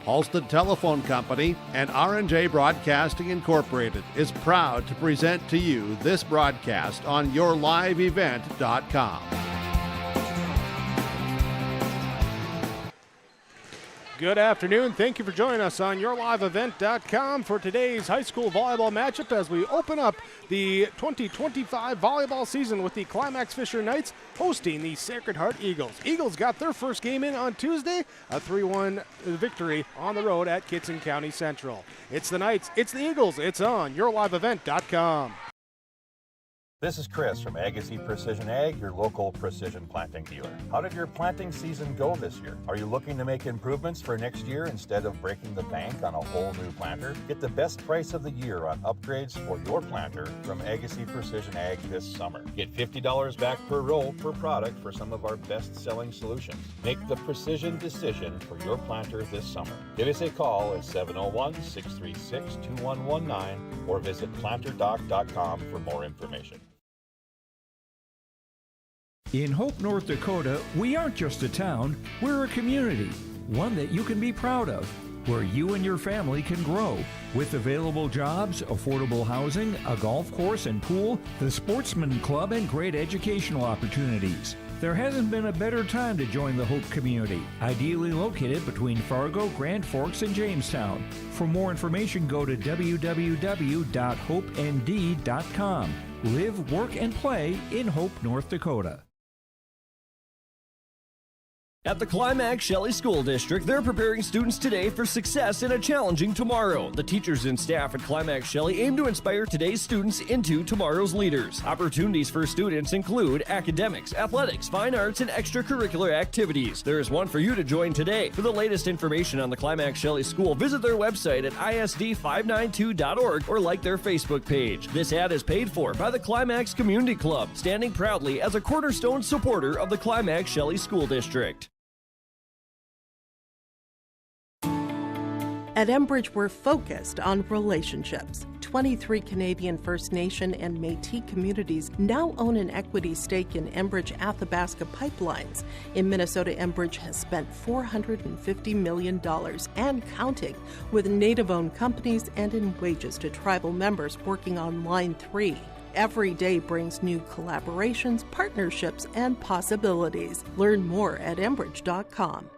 Halstead Telephone Company and R&J Broadcasting Incorporated is proud to present to you this broadcast on yourliveevent.com. Good afternoon. Thank you for joining us on yourliveevent.com for today's high school volleyball matchup as we open up the 2025 volleyball season with the Climax-Fisher Knights hosting the Sacred Heart Eagles. Eagles got their first game in on Tuesday, a 3-1 victory on the road at Kittson County Central. It's the Knights, it's the Eagles, it's on yourliveevent.com. This is Chris from Agassiz Precision Ag, your local precision planting dealer. How did your planting season go this year? Are you looking to make improvements for next year instead of breaking the bank on a whole new planter? Get the best price of the year on upgrades for your planter from Agassiz Precision Ag this summer. Get $50 back per row per product for some of our best-selling solutions. Make the precision decision for your planter this summer. Give us a call at 701-636-2119 or visit planterdoc.com for more information. In Hope, North Dakota, we aren't just a town, we're a community, one that you can be proud of, where you and your family can grow. With available jobs, affordable housing, a golf course and pool, the Sportsman Club, and great educational opportunities. There hasn't been a better time to join the Hope community, ideally located between Fargo, Grand Forks, and Jamestown. For more information, go to www.hopend.com. Live, work, and play in Hope, North Dakota. At the Climax-Shelley School District, they're preparing students today for success in a challenging tomorrow. The teachers and staff at Climax-Shelley aim to inspire today's students into tomorrow's leaders. Opportunities for students include academics, athletics, fine arts, and extracurricular activities. There is one for you to join today. For the latest information on the Climax-Shelley School, visit their website at isd592.org or like their Facebook page. This ad is paid for by the Climax Community Club, standing proudly as a cornerstone supporter of the Climax-Shelley School District. At Enbridge, we're focused on relationships. 23 Canadian First Nation and Métis communities now own an equity stake in Enbridge Athabasca Pipelines. In Minnesota, Enbridge has spent $450 million and counting with Native-owned companies and in wages to tribal members working on Line 3. Every day brings new collaborations, partnerships, and possibilities. Learn more at Enbridge.com.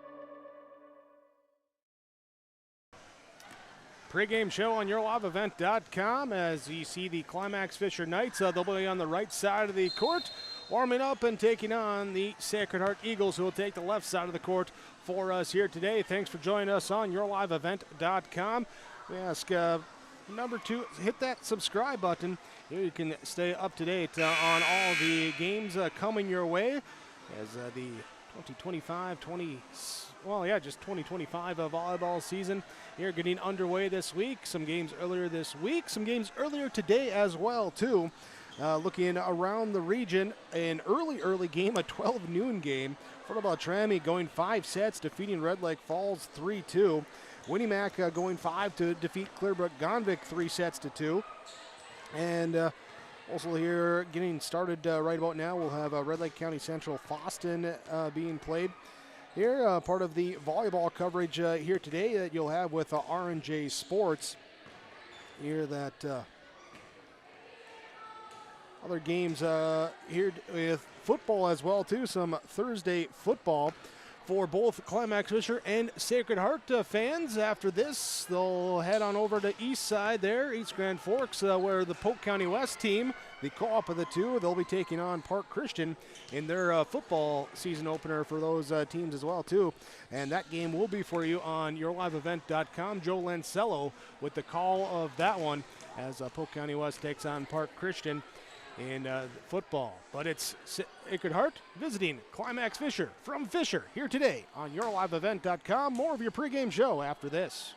Pre-game show on yourliveevent.com as you see the Climax-Fisher Knights. They'll be on the right side of the court, warming up and taking on the Sacred Heart Eagles, who will take the left side of the court for us here today. Thanks for joining us on yourliveevent.com. We ask number 2, hit that subscribe button. Here you can stay up to date on all the games coming your way as the 2025 volleyball season here getting underway this week. Some games earlier this week, some games earlier today as well too. Looking around the region, an early game, a 12 noon game. Beltrami going 5 sets, defeating Red Lake Falls 3-2. Winnimac going 5 to defeat Clearbrook-Gonvick 3 sets to 2. And also here getting started right about now, we'll have Red Lake County Central Foston being played. Here, part of the volleyball coverage here today that you'll have with R&J Sports. Here that other games here with football as well too. Some Thursday football for both Climax-Fisher and Sacred Heart fans. After this, they'll head on over to East Side there, East Grand Forks, where the Polk County West team, the co-op of the two, they'll be taking on Park Christian in their football season opener for those teams as well too. And that game will be for you on yourliveevent.com. Joe Lancello with the call of that one as Polk County West takes on Park Christian in football. But it's Sacred Heart visiting Climax-Fisher from Fisher here today on yourliveevent.com. More of your pregame show after this.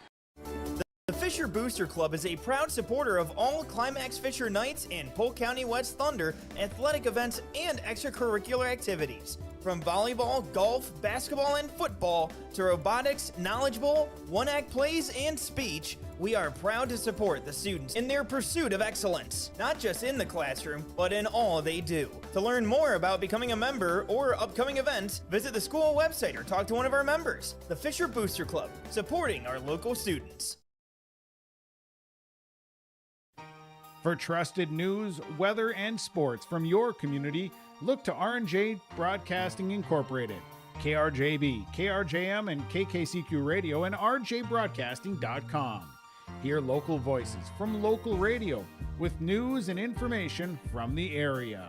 The Fisher Booster Club is a proud supporter of all Climax-Fisher Knights and Polk County West Thunder athletic events and extracurricular activities. From volleyball, golf, basketball, and football to robotics, knowledge bowl, one-act plays, and speech, we are proud to support the students in their pursuit of excellence, not just in the classroom, but in all they do. To learn more about becoming a member or upcoming events, visit the school website or talk to one of our members. The Fisher Booster Club, supporting our local students. For trusted news, weather, and sports from your community, look to R&J Broadcasting Incorporated, KRJB, KRJM, and KKCQ Radio, and rjbroadcasting.com. Hear local voices from local radio with news and information from the area.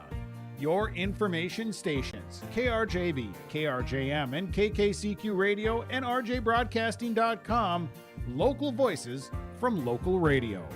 Your information stations, KRJB, KRJM, and KKCQ Radio, and rjbroadcasting.com. Local voices from local radio.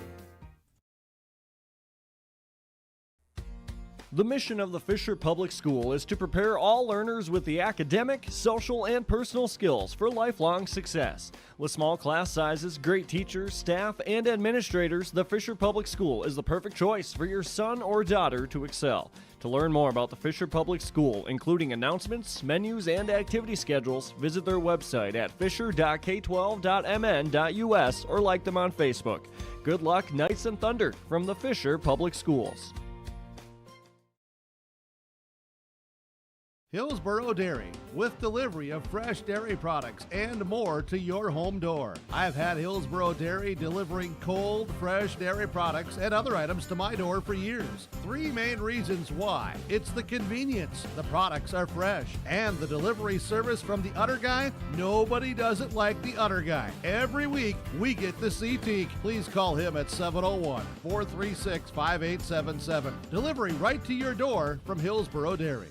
The mission of the Fisher Public School is to prepare all learners with the academic, social, and personal skills for lifelong success. With small class sizes, great teachers, staff, and administrators, the Fisher Public School is the perfect choice for your son or daughter to excel. To learn more about the Fisher Public School, including announcements, menus, and activity schedules, visit their website at fisher.k12.mn.us or like them on Facebook. Good luck, Knights and Thunder, from the Fisher Public Schools. Hillsboro Dairy, with delivery of fresh dairy products and more to your home door. I've had Hillsboro Dairy delivering cold, fresh dairy products and other items to my door for years. 3 main reasons why. It's the convenience, the products are fresh, and the delivery service from the Udder Guy. Nobody does it like the Udder Guy. Every week, we get to see Teak. Please call him at 701-436-5877. Delivery right to your door from Hillsboro Dairy.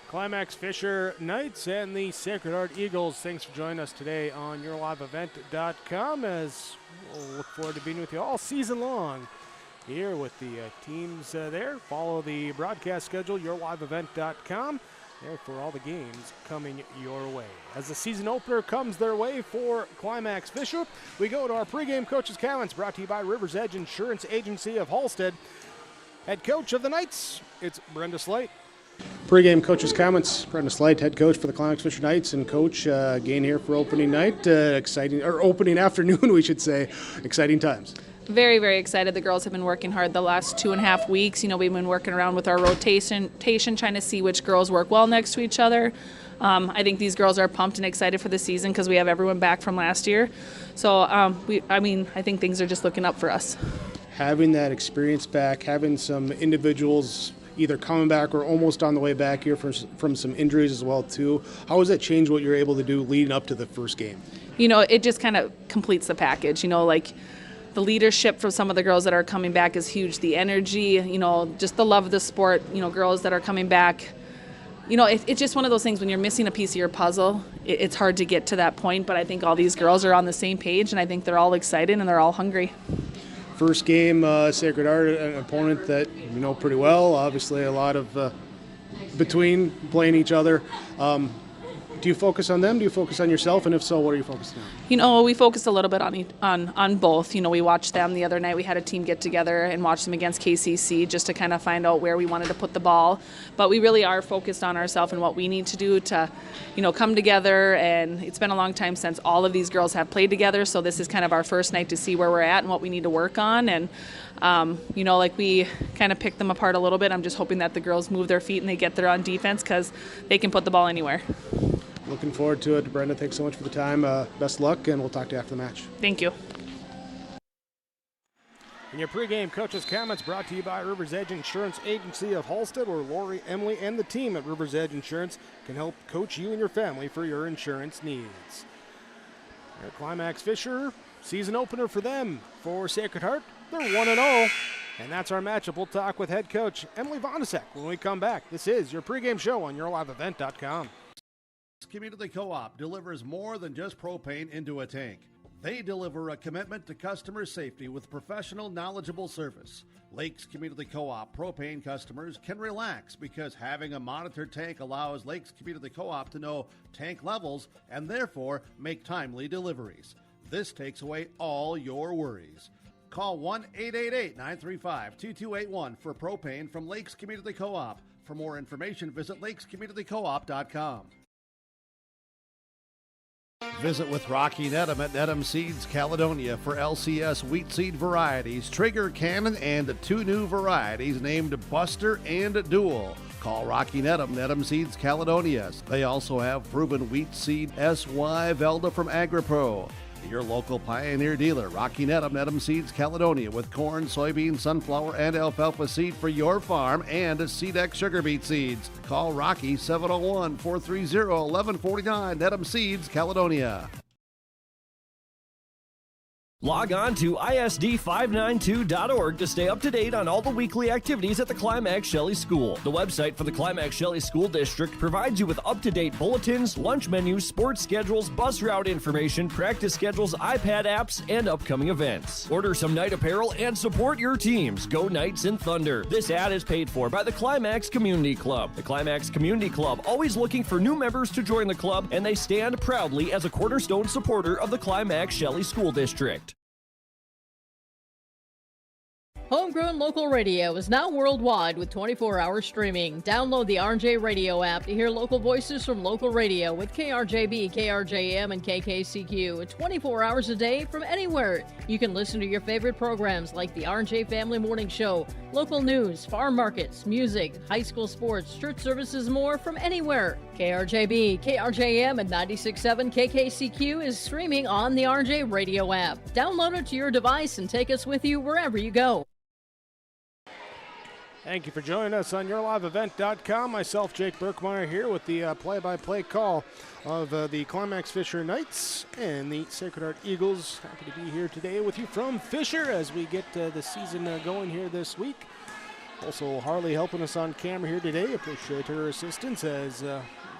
Climax-Fisher Knights and the Sacred Heart Eagles. Thanks for joining us today on YourLiveEvent.com, as we'll look forward to being with you all season long here with the teams there. Follow the broadcast schedule, YourLiveEvent.com, there for all the games coming your way. As the season opener comes their way for Climax-Fisher, we go to our pregame coaches' comments brought to you by River's Edge Insurance Agency of Halstead. Head coach of the Knights, it's Brenda Slate. Pre-game coach's comments. Brenda Slate, head coach for the Climax-Fisher Knights, and coach again here for opening night. Opening afternoon, we should say. Exciting times. Very, very excited. The girls have been working hard the last 2.5 weeks. You know, we've been working around with our rotation, trying to see which girls work well next to each other. I think these girls are pumped and excited for the season because we have everyone back from last year. So, I think things are just looking up for us. Having that experience back, having some individuals either coming back or almost on the way back here from some injuries as well too. How has that changed what you're able to do leading up to the first game? You know, it just kind of completes the package. You know, like the leadership from some of the girls that are coming back is huge. The energy, you know, just the love of the sport, you know, girls that are coming back. You know, it's just one of those things when you're missing a piece of your puzzle, it's hard to get to that point, but I think all these girls are on the same page, and I think they're all excited and they're all hungry. First game, Sacred Heart, an opponent that you know pretty well. Obviously, a lot of between playing each other. Do you focus on them? Do you focus on yourself? And if so, what are you focusing on? You know, we focused a little bit on both. You know, we watched them the other night. We had a team get together and watch them against KCC just to kind of find out where we wanted to put the ball. But we really are focused on ourselves and what we need to do to, you know, come together. And it's been a long time since all of these girls have played together. So this is kind of our first night to see where we're at and what we need to work on. And, you know, like we kind of picked them apart a little bit. I'm just hoping that the girls move their feet and they get there on defense because they can put the ball anywhere. Looking forward to it. Brenda, thanks so much for the time. Best luck, and we'll talk to you after the match. Thank you. And your pregame coaches' comments brought to you by River's Edge Insurance Agency of Halstead, where Lori, Emily, and the team at River's Edge Insurance can help coach you and your family for your insurance needs. Climax-Fisher, season opener for them. For Sacred Heart, they're 1-0. And that's our matchup. We'll talk with head coach Emily Vondasek when we come back. This is your pregame show on YourLiveEvent.com. Community Co-op delivers more than just propane into a tank. They deliver a commitment to customer safety with professional, knowledgeable service. Lakes Community Co-op propane customers can relax because having a monitored tank allows Lakes Community Co-op to know tank levels and therefore make timely deliveries. This takes away all your worries. Call 1-888-935-2281 for propane from Lakes Community Co-op. For more information, visit lakescommunitycoop.com. Visit with Rocky Nedham at Nedham Seeds Caledonia for LCS wheat seed varieties, Trigger Cannon, and 2 new varieties named Buster and Dual. Call Rocky Nedham, Nedham Seeds Caledonia. They also have proven wheat seed SY Velda from AgriPro. Your local Pioneer dealer, Rocky Nedham, Nedham Seeds Caledonia, with corn, soybean, sunflower, and alfalfa seed for your farm and SeedX sugar beet seeds. Call Rocky 701-430-1149, Nedham Seeds Caledonia. Log on to ISD592.org to stay up to date on all the weekly activities at the Climax-Shelley School. The website for the Climax-Shelley School District provides you with up-to-date bulletins, lunch menus, sports schedules, bus route information, practice schedules, iPad apps, and upcoming events. Order some night apparel and support your teams. Go Knights and Thunder. This ad is paid for by the Climax Community Club. The Climax Community Club, always looking for new members to join the club, and they stand proudly as a cornerstone supporter of the Climax-Shelley School District. Homegrown local radio is now worldwide with 24-hour streaming. Download the RJ Radio app to hear local voices from local radio with KRJB, KRJM, and KKCQ 24 hours a day from anywhere. You can listen to your favorite programs like the RJ Family Morning Show, local news, farm markets, music, high school sports, church services, more from anywhere. KRJB, KRJM, and 96.7 KKCQ is streaming on the RJ Radio app. Download it to your device and take us with you wherever you go. Thank you for joining us on YourLiveEvent.com. Myself, Jake Berkmeyer, here with the play-by-play call of the Climax-Fisher Knights and the Sacred Heart Eagles. Happy to be here today with you from Fisher as we get the season going here this week. Also, Harley helping us on camera here today. Appreciate her assistance as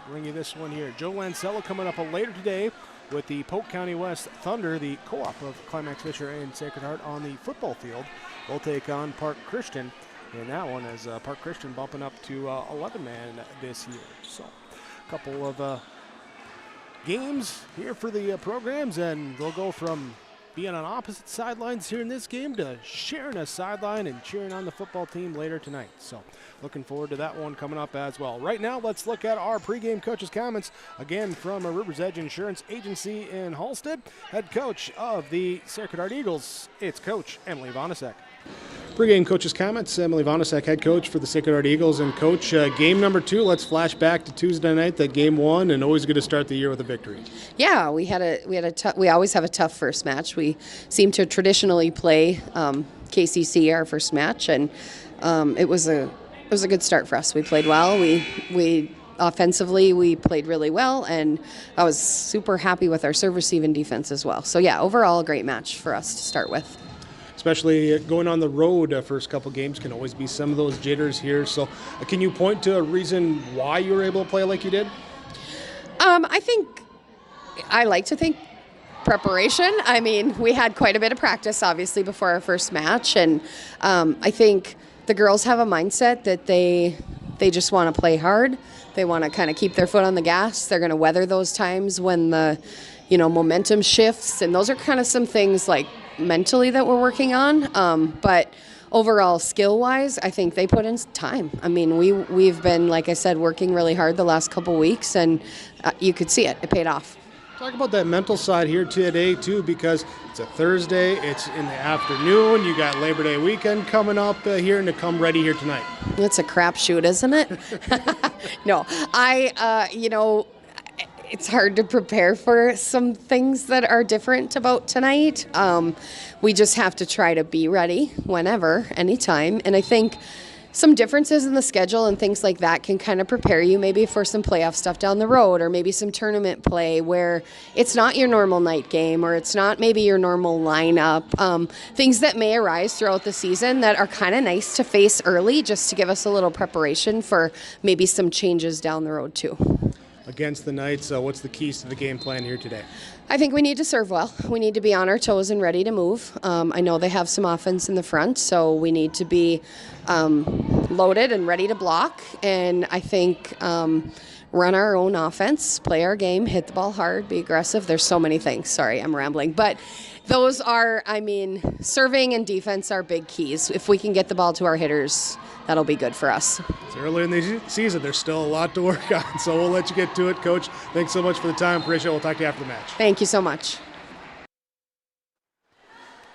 bring you this one here. Joe Lancella coming up later today with the Polk County West Thunder, the co-op of Climax-Fisher and Sacred Heart on the football field. We'll take on Park Christian. And that one is Park Christian bumping up to 11-man this year. So a couple of games here for the programs, and they'll go from being on opposite sidelines here in this game to sharing a sideline and cheering on the football team later tonight. So looking forward to that one coming up as well. Right now, let's look at our pregame coaches' comments, again from River's Edge Insurance Agency in Halstead. Head coach of the Sacred Heart Eagles, it's Coach Emily Vonasek. Pre-game coaches' comments. Emily Vonasek, head coach for the Sacred Heart Eagles. And coach, game number 2, let's flash back to Tuesday night, that game 1, and always good to start the year with a victory. Yeah, we always have a tough first match. We seem to traditionally play KCC our first match, and it was a good start for us. We played well. We offensively, we played really well, and I was super happy with our serve, receive, and defense as well. So yeah, overall a great match for us to start with. Especially going on the road, first couple games can always be some of those jitters here. So can you point to a reason why you were able to play like you did? I like to think preparation. I mean, we had quite a bit of practice, obviously, before our first match. And I think the girls have a mindset that they just want to play hard. They want to kind of keep their foot on the gas. They're going to weather those times when the, momentum shifts. And those are kind of some things like mentally that we're working on, but overall skill-wise, I think they put in time. I mean, we've been, like I said, working really hard the last couple weeks, and you could see it paid off. Talk about that mental side here today too, because it's a Thursday, it's in the afternoon, you got Labor Day weekend coming up here, and to come ready here tonight. It's a crapshoot, isn't it? No, it's hard to prepare for some things that are different about tonight. We just have to try to be ready whenever, anytime. And I think some differences in the schedule and things like that can kind of prepare you maybe for some playoff stuff down the road, or maybe some tournament play where it's not your normal night game, or it's not maybe your normal lineup. Things that may arise throughout the season that are kind of nice to face early, just to give us a little preparation for maybe some changes down the road too. Against the Knights, what's the keys to the game plan here today? I think we need to serve well. We need to be on our toes and ready to move. I know they have some offense in the front, so we need to be loaded and ready to block. And I think run our own offense, play our game, hit the ball hard, be aggressive. There's so many things. Sorry, I'm rambling. But those are, serving and defense are big keys. If we can get the ball to our hitters, that'll be good for us. It's early in the season. There's still a lot to work on, so we'll let you get to it. Coach, thanks so much for the time. Appreciate it. We'll talk to you after the match. Thank you so much.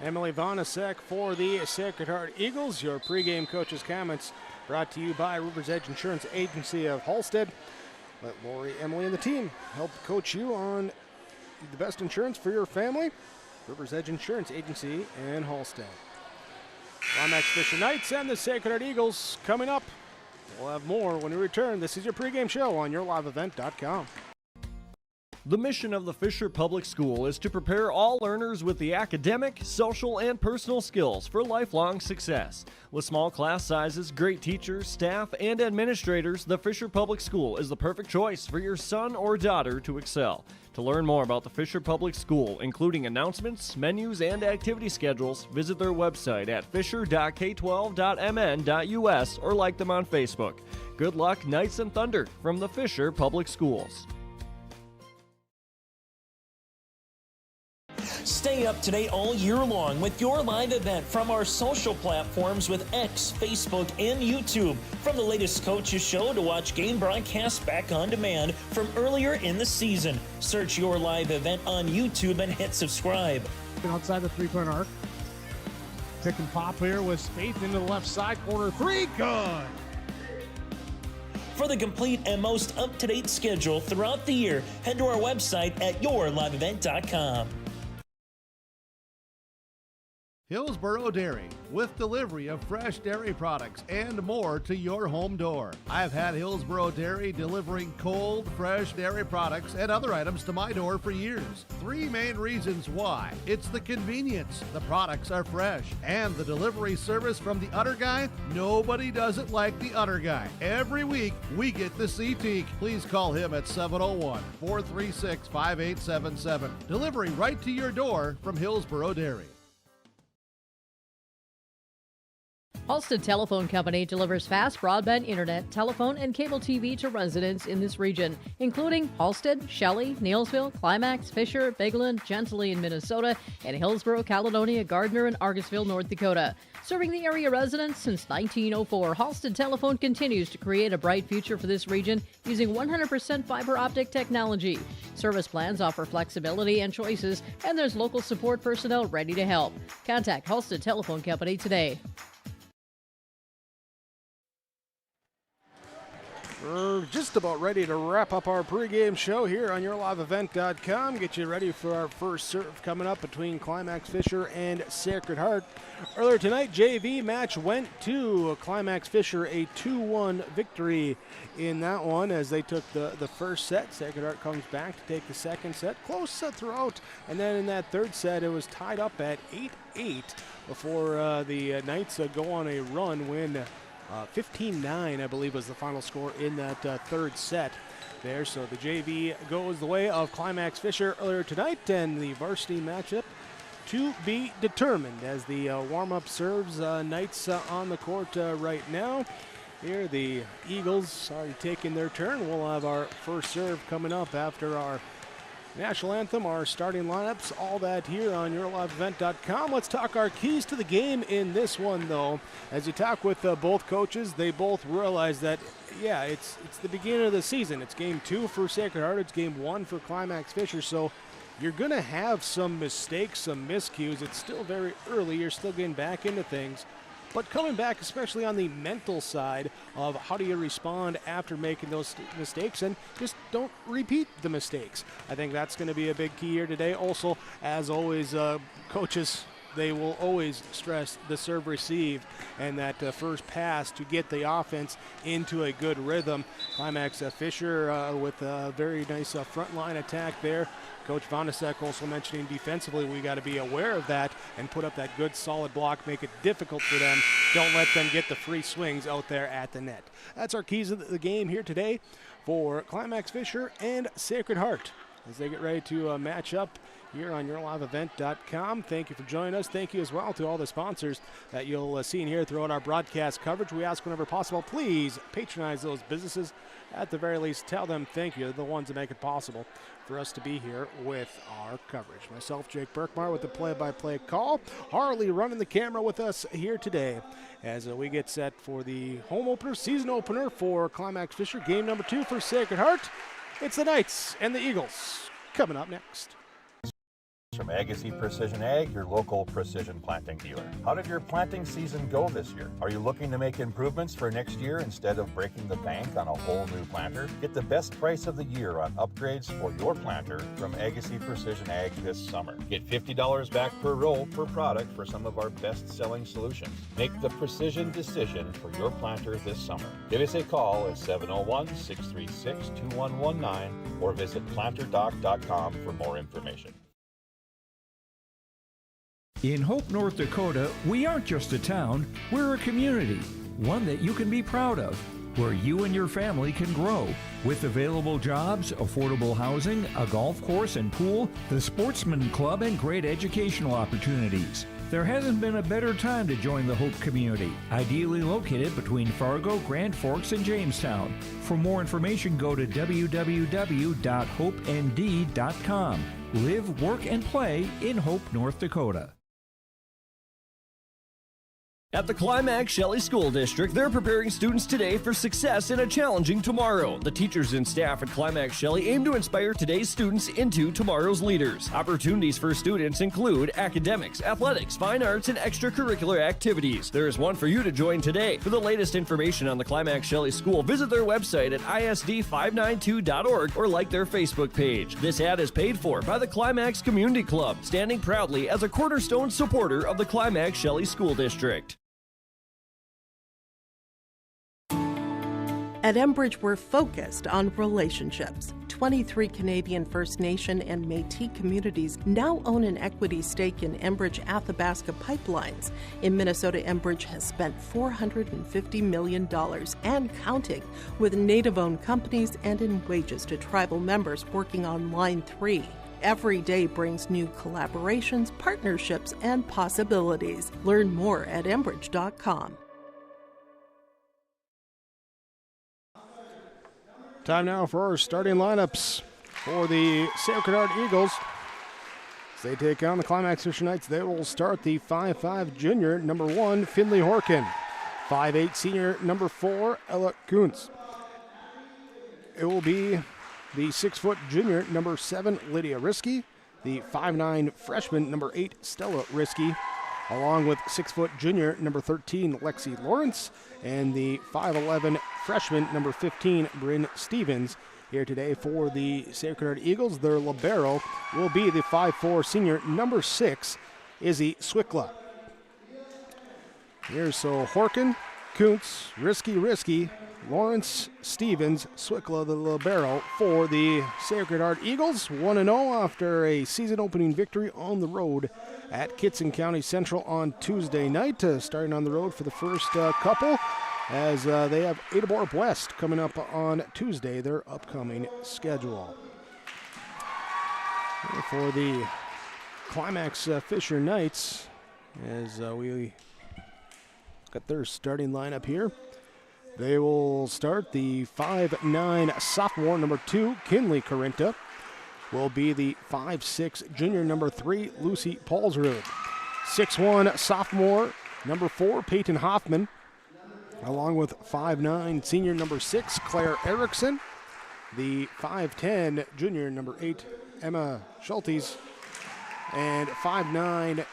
Emily Vonasek for the Sacred Heart Eagles. Your pregame coach's comments brought to you by Rivers Edge Insurance Agency of Halstead. Let Lori, Emily, and the team help coach you on the best insurance for your family. Rivers Edge Insurance Agency in Halstead. Climax-Fisher Knights and the Sacred Heart Eagles coming up. We'll have more when we return. This is your pregame show on yourliveevent.com. The mission of the Fisher Public School is to prepare all learners with the academic, social, and personal skills for lifelong success. With small class sizes, great teachers, staff, and administrators, the Fisher Public School is the perfect choice for your son or daughter to excel. To learn more about the Fisher Public School, including announcements, menus, and activity schedules, visit their website at fisher.k12.mn.us or like them on Facebook. Good luck, Knights and Thunder, from the Fisher Public Schools. Stay up to date all year long with your live event from our social platforms with X, Facebook, and YouTube. From the latest coaches show to watch game broadcasts back on demand from earlier in the season. Search your live event on YouTube and hit subscribe. Outside the three-point arc. Pick and pop here with Spaeth into the left side corner. Three, good. For the complete and most up-to-date schedule throughout the year, head to our website at yourliveevent.com. Hillsboro Dairy, with delivery of fresh dairy products and more to your home door. I've had Hillsboro Dairy delivering cold, fresh dairy products and other items to my door for years. Three main reasons why. It's the convenience, the products are fresh, and the delivery service from the Udder Guy. Nobody does it like the Udder Guy. Every week, we get the CT. Please call him at 701-436-5877. Delivery right to your door from Hillsboro Dairy. Halstead Telephone Company delivers fast broadband internet, telephone, and cable TV to residents in this region, including Halstead, Shelley, Neilsville, Climax-Fisher, Bigland, Gentilly in Minnesota, and Hillsborough, Caledonia, Gardner, and Argosville, North Dakota. Serving the area residents since 1904, Halstead Telephone continues to create a bright future for this region using 100% fiber optic technology. Service plans offer flexibility and choices, and there's local support personnel ready to help. Contact Halstead Telephone Company today. We're just about ready to wrap up our pregame show here on yourliveevent.com. Get you ready for our first serve coming up between Climax-Fisher and Sacred Heart. Earlier tonight, JV match went to Climax-Fisher, a 2-1 victory in that one as they took the first set. Sacred Heart comes back to take the second set. Close set throughout, and then in that third set, it was tied up at 8-8 before the Knights go on a run, win 15-9, I believe, was the final score in that third set there. So the JV goes the way of Climax-Fisher earlier tonight, and the varsity matchup to be determined as the warm-up serves. Knights on the court right now. Here the Eagles already taking their turn. We'll have our first serve coming up after our national anthem, our starting lineups, all that here on yourliveevent.com. Let's talk our keys to the game in this one, though. As you talk with both coaches, they both realize that, yeah, it's the beginning of the season. It's game 2 for Sacred Heart. It's game 1 for Climax-Fisher. So you're going to have some mistakes, some miscues. It's still very early. You're still getting back into things. But coming back, especially on the mental side of how do you respond after making those mistakes, and just don't repeat the mistakes. I think that's going to be a big key here today. Also, as always, coaches, they will always stress the serve received and that first pass to get the offense into a good rhythm. Climax-Fisher with a very nice front line attack there. Coach Vonasek also mentioning defensively, we got to be aware of that and put up that good solid block, make it difficult for them. Don't let them get the free swings out there at the net. That's our keys of the game here today for Climax-Fisher and Sacred Heart as they get ready to match up here on yourliveevent.com. Thank you for joining us. Thank you as well to all the sponsors that you'll see in here throughout our broadcast coverage. We ask whenever possible, please patronize those businesses. at the very least, tell them thank you. They're the ones that make it possible for us to be here with our coverage. Myself, Jake Berkmeyer, with the play-by-play call. Harley running the camera with us here today as we get set for the home opener, season opener for Climax-Fisher, game number 2 for Sacred Heart. It's the Knights and the Eagles coming up next. From Agassiz Precision Ag, your local precision planting dealer. How did your planting season go this year? Are you looking to make improvements for next year instead of breaking the bank on a whole new planter? Get the best price of the year on upgrades for your planter from Agassiz Precision Ag this summer. Get $50 back per row per product for some of our best-selling solutions. Make the precision decision for your planter this summer. Give us a call at 701-636-2119 or visit planterdoc.com for more information. In Hope, North Dakota, we aren't just a town, we're a community, one that you can be proud of, where you and your family can grow. With available jobs, affordable housing, a golf course and pool, the Sportsman Club, and great educational opportunities. There hasn't been a better time to join the Hope community, ideally located between Fargo, Grand Forks, and Jamestown. For more information, go to www.hopend.com. Live, work, and play in Hope, North Dakota. At the Climax-Shelley School District, they're preparing students today for success in a challenging tomorrow. The teachers and staff at Climax-Shelley aim to inspire today's students into tomorrow's leaders. Opportunities for students include academics, athletics, fine arts, and extracurricular activities. There is one for you to join today. For the latest information on the Climax-Shelley School, visit their website at isd592.org or like their Facebook page. This ad is paid for by the Climax Community Club, standing proudly as a cornerstone supporter of the Climax-Shelley School District. At Enbridge, we're focused on relationships. 23 Canadian First Nation and Métis communities now own an equity stake in Enbridge Athabasca Pipelines. In Minnesota, Enbridge has spent $450 million and counting with Native-owned companies and in wages to tribal members working on Line 3. Every day brings new collaborations, partnerships, and possibilities. Learn more at Enbridge.com. Time now for our starting lineups for the Sacred Heart Eagles. As they take on the Climax-Fisher Knights, they will start the 5'5" junior, number 1, Finley Horkin. 5'8" senior, number 4, Ella Kuntz. It will be the 6' junior, number 7, Lydia Risky. The 5'9" freshman, number 8, Stella Risky. Along with 6' junior, number 13, Lexi Lawrence. And the 5'11" freshman, number 15, Bryn Stevens. Here today for the Sacred Heart Eagles, their libero will be the 5'4" senior, number 6, Izzy Swickla. Here's so Horkin, Kuntz, Risky, Lawrence, Stevens, Swickla, the libero for the Sacred Heart Eagles. 1-0 after a season-opening victory on the road at Kitson County Central on Tuesday night. Starting on the road for the first couple, as they have Adabor West coming up on Tuesday, their upcoming schedule. And for the Climax-Fisher Knights, as we got their starting lineup here, they will start the 5'9" sophomore, number 2, Kinley Carinta. Will be the 5'6" junior, number 3, Lucy Paulsrud. 6'1" sophomore, number 4, Peyton Hoffman. Along with 5'9" senior, number 6, Claire Erickson. The 5'10" junior, number 8, Emma Schultes. And 5'9"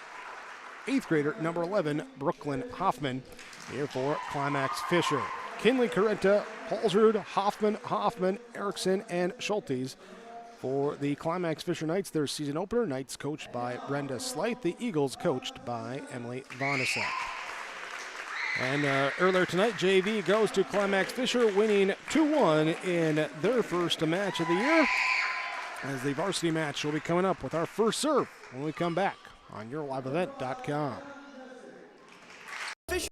8th grader, number 11, Brooklyn Hoffman. Here for Climax-Fisher. Kinley Carinta, Paulsrud, Hoffman, Erickson, and Schultes. For the Climax-Fisher Knights, their season opener, Knights coached by Brenda Slight, the Eagles coached by Emily Vonasek. And earlier tonight, JV goes to Climax-Fisher, winning 2-1 in their first match of the year. As the varsity match will be coming up with our first serve when we come back on YourLiveEvent.com. Fisher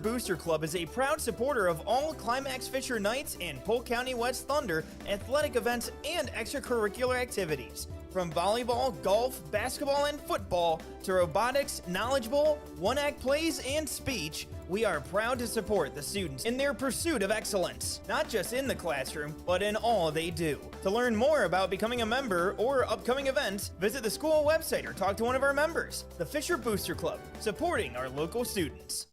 Booster Club is a proud supporter of all Climax-Fisher Knights and Polk County West Thunder athletic events and extracurricular activities. From volleyball, golf, basketball, and football to robotics, knowledge bowl, one-act plays, and speech, we are proud to support the students in their pursuit of excellence, not just in the classroom, but in all they do. To learn more about becoming a member or upcoming events, visit the school website or talk to one of our members. The Fisher Booster Club, supporting our local students.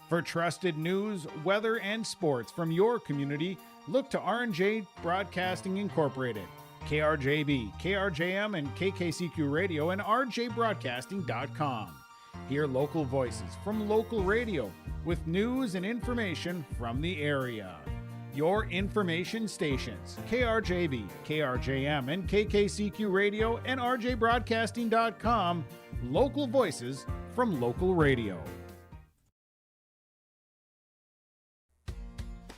For trusted news, weather, and sports from your community, look to R&J Broadcasting Incorporated, KRJB, KRJM, and KKCQ Radio, and rjbroadcasting.com. Hear local voices from local radio with news and information from the area. Your information stations, KRJB, KRJM, and KKCQ Radio, and rjbroadcasting.com. Local voices from local radio.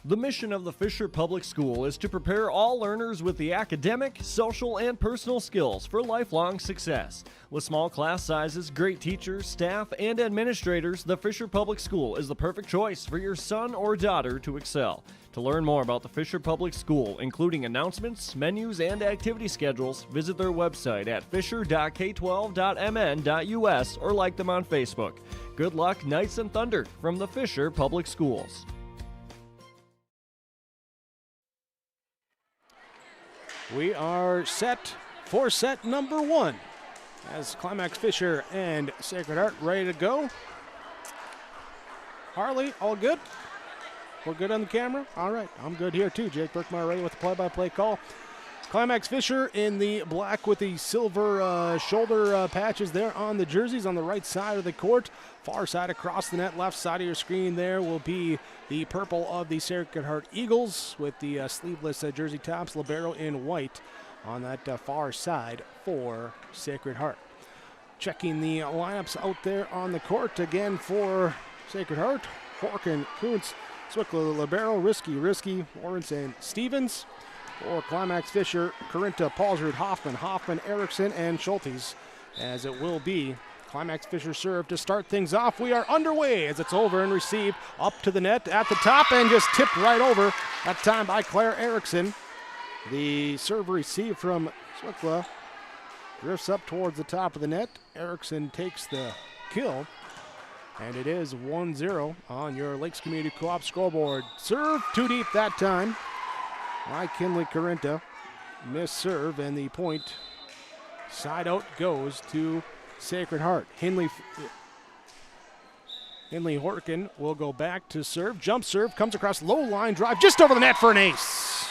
The mission of the Fisher Public School is to prepare all learners with the academic, social, and personal skills for lifelong success. With small class sizes, great teachers, staff, and administrators, the Fisher Public School is the perfect choice for your son or daughter to excel. To learn more about the Fisher Public School, including announcements, menus, and activity schedules, visit their website at fisher.k12.mn.us or like them on Facebook. Good luck, Knights and Thunder, from the Fisher Public Schools. We are set for set number one as Climax-Fisher and Sacred Heart ready to go. Harley, all good? We're good on the camera? All right, I'm good here too. Jake Berkmeyer ready with the play-by-play call. Climax-Fisher in the black with the silver shoulder patches there on the jerseys on the right side of the court. Far side across the net, left side of your screen there will be the purple of the Sacred Heart Eagles with the sleeveless jersey tops, libero in white on that far side for Sacred Heart. Checking the lineups out there on the court again for Sacred Heart. Horkin, Kuntz, Zwickler, libero, Risky, Lawrence, and Stevens. For Climax-Fisher, Corinta, Paulsrud, Hoffman, Erickson, and Schultes, as it will be Climax-Fisher serve to start things off. We are underway as it's over and received up to the net at the top and just tipped right over, that time by Claire Erickson. The serve received from Zwickler drifts up towards the top of the net. Erickson takes the kill, and it is 1-0 on your Lakes Community Co-op scoreboard. Serve too deep that time by Kinley Corinta. Miss serve, and the point side out goes to Sacred Heart. Hinley Horkin will go back to serve. Jump serve, comes across low line drive, just over the net for an ace.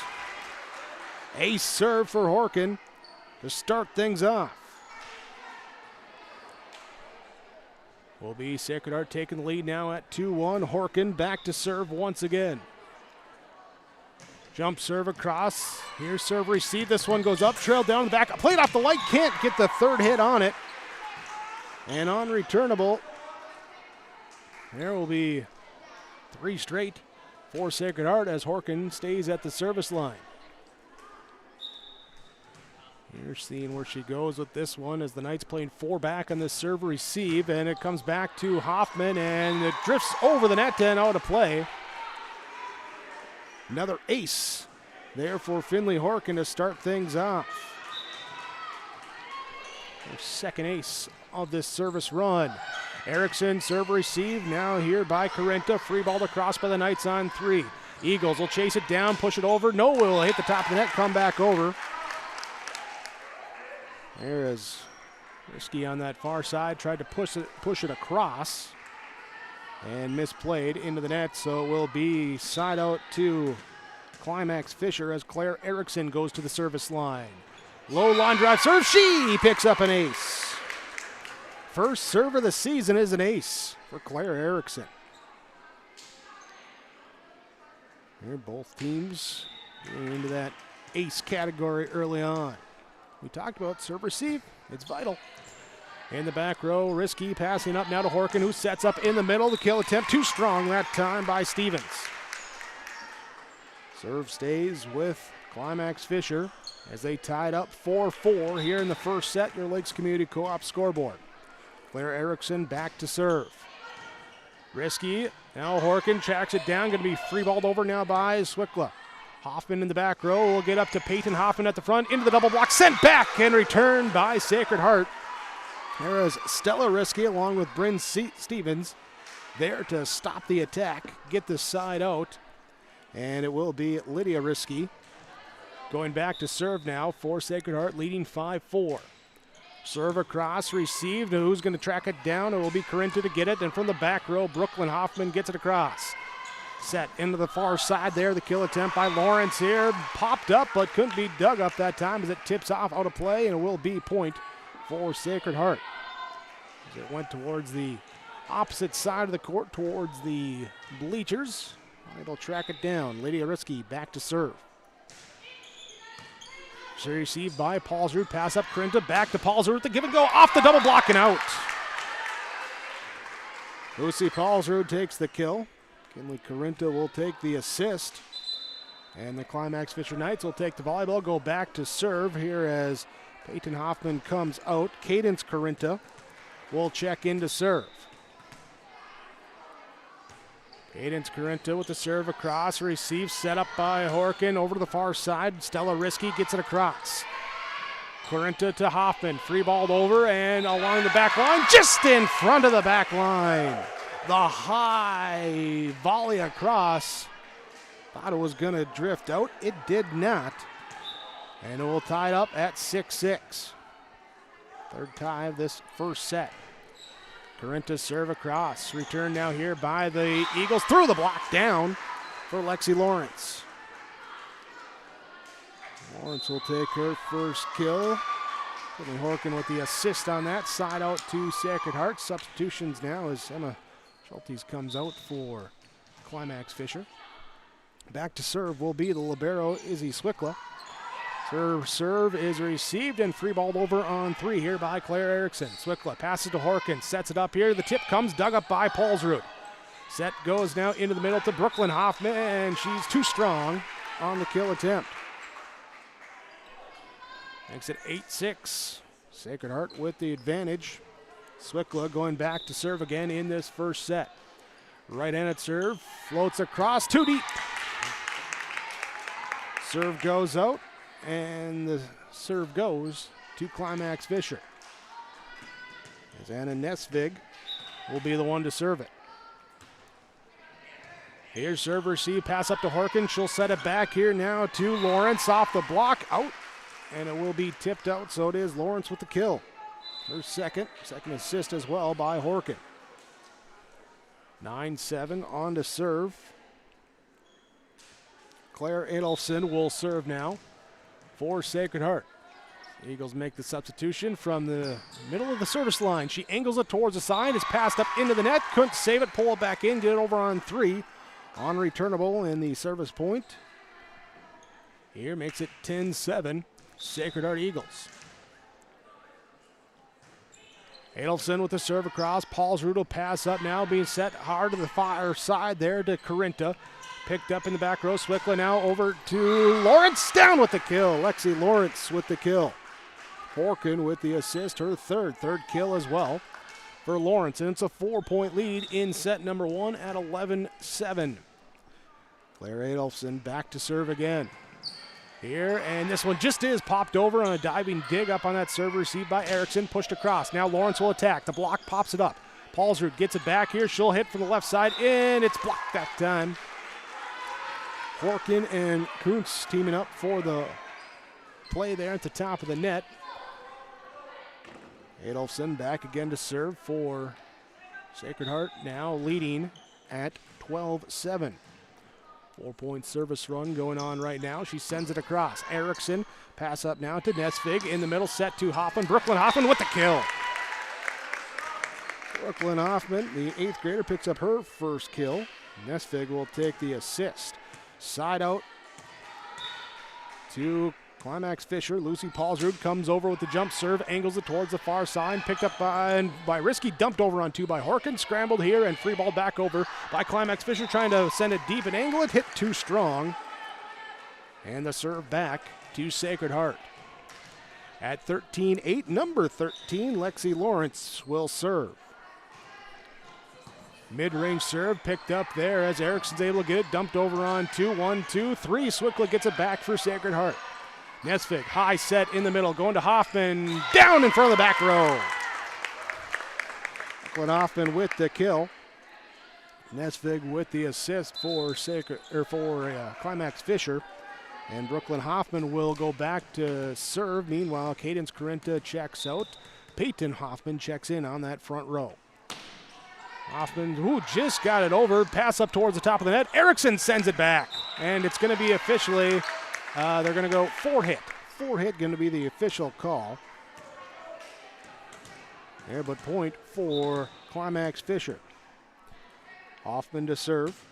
Ace serve for Horkin to start things off. Will be Sacred Heart taking the lead now at 2-1. Horkin back to serve once again. Jump serve across. Here's serve receive. This one goes up, trailed down the back. Played off the light, can't get the third hit on it. And unreturnable. There will be 3 straight for Sacred Heart as Horkin stays at the service line. You're seeing where she goes with this one as the Knights playing 4 back on this serve receive, and it comes back to Hoffman, and it drifts over the net and out of play. Another ace there for Finley Horkin to start things off. Their second ace of this service run. Erickson, serve receive, now here by Corinta. Free ball across by the Knights on 3. Eagles will chase it down, push it over. No, will hit the top of the net, come back over. There is Risky on that far side, tried to push it across and misplayed into the net, so it will be side out to Climax-Fisher as Claire Erickson goes to the service line. Low line drive serve, she picks up an ace. First serve of the season is an ace for Claire Erickson. Here both teams getting into that ace category early on. We talked about serve receive, it's vital. In the back row, Risky passing up now to Horkin, who sets up in the middle. The kill attempt too strong that time by Stevens. Serve stays with Climax-Fisher as they tied up 4-4 here in the first set, your Lakes Community Co-op scoreboard. Claire Erickson back to serve. Risky. Now Horkin tracks it down. Going to be free-balled over now by Swickla. Hoffman in the back row will get up to Peyton Hoffman at the front. Into the double block. Sent back and returned by Sacred Heart. There is Stella Risky along with Bryn Stevens there to stop the attack. Get the side out. And it will be Lydia Risky going back to serve now for Sacred Heart, leading 5-4. Serve across, received. Who's going to track it down? It will be Corinta to get it. And from the back row, Brooklyn Hoffman gets it across. Set into the far side there. The kill attempt by Lawrence here. Popped up, but couldn't be dug up that time as it tips off out of play, and it will be point for Sacred Heart. As it went towards the opposite side of the court, towards the bleachers. It'll track it down. Lydia Risky back to serve. Received by Paulsrud. Pass up Corinta. Back to Paulsrud. The give and go off the double block and out. Lucy Paulsrud takes the kill. Kinley Corinta will take the assist. And the Climax-Fisher Knights will take the volleyball. Go back to serve here as Peyton Hoffman comes out. Cadence Corinta will check in to serve. Cadence Corinta with the serve across, receives, set up by Horkin over to the far side. Stella Risky gets it across. Corinta to Hoffman, free balled over and along the back line, just in front of the back line. The high volley across. Thought it was going to drift out. It did not. And it will tie it up at 6-6. Third tie of this first set. Corinta serve across. Return now here by the Eagles. Through the block down for Lexi Lawrence. Lawrence will take her first kill. Whitney Horkin with the assist on that. Side out to Sacred Heart. Substitutions now as Emma Schultes comes out for Climax-Fisher. Back to serve will be the libero Izzy Swickla. Serve is received and free balled over on three here by Claire Erickson. Swickla passes to Horkin, sets it up here. The tip comes dug up by Paulsrud. Set goes now into the middle to Brooklyn Hoffman, and she's too strong on the kill attempt. Makes it 8-6. Sacred Heart with the advantage. Swickla going back to serve again in this first set. Right-handed serve, floats across, too deep. Serve goes out. And the serve goes to Climax-Fisher. As Anna Nesvig will be the one to serve it. Here's serve receive, pass up to Horkin. She'll set it back here now to Lawrence off the block, out. And it will be tipped out, so it is Lawrence with the kill. Her second assist as well by Horkin. 9-7 on to serve. Claire Adolfson will serve now for Sacred Heart. Eagles make the substitution from the middle of the service line. She angles it towards the side, is passed up into the net, couldn't save it, pull it back in, get it over on three. Unreturnable in the service point. Here makes it 10-7, Sacred Heart Eagles. Adolfson with the serve across. Paulsrud will pass up now, being set hard to the far side there to Corinta. Picked up in the back row. Swickla now over to Lawrence. Down with the kill. Lexi Lawrence with the kill. Horkin with the assist. Her third kill as well for Lawrence. And it's a 4-point lead in set number one at 11-7. Claire Adolfson back to serve again. Here, and this one just is popped over on a diving dig up on that serve received by Erickson. Pushed across. Now Lawrence will attack. The block pops it up. Paulsrud gets it back here. She'll hit from the left side, and it's blocked that time. Horkin and Kuntz teaming up for the play there at the top of the net. Adolfson back again to serve for Sacred Heart, now leading at 12-7. 4-point service run going on right now. She sends it across. Erickson, pass up now to Nesvig. In the middle, set to Hoffman. Brooklyn Hoffman with the kill. Brooklyn Hoffman, the 8th grader, picks up her first kill. Nesvig will take the assist. Side out to Climax-Fisher. Lucy Paulsrud comes over with the jump serve, angles it towards the far side, picked up by Risky, dumped over on two by Horkin, scrambled here and free ball back over by Climax-Fisher, trying to send it deep and angle it, hit too strong. And the serve back to Sacred Heart. At 13-8, number 13, Lexi Lawrence will serve. Mid-range serve picked up there as Erickson's able to get it. Dumped over on 2, 1, 2, 3. Swickla gets it back for Sacred Heart. Nesvig, high set in the middle, going to Hoffman, down in front of the back row. Brooklyn Hoffman with the kill. Nesvig with the assist for Climax-Fisher. And Brooklyn Hoffman will go back to serve. Meanwhile, Cadence Corinta checks out. Peyton Hoffman checks in on that front row. Hoffman, who just got it over, pass up towards the top of the net. Erickson sends it back. And it's going to be officially, they're going to go 4-hit. 4-hit going to be the official call. There, but point for Climax-Fisher. Hoffman to serve.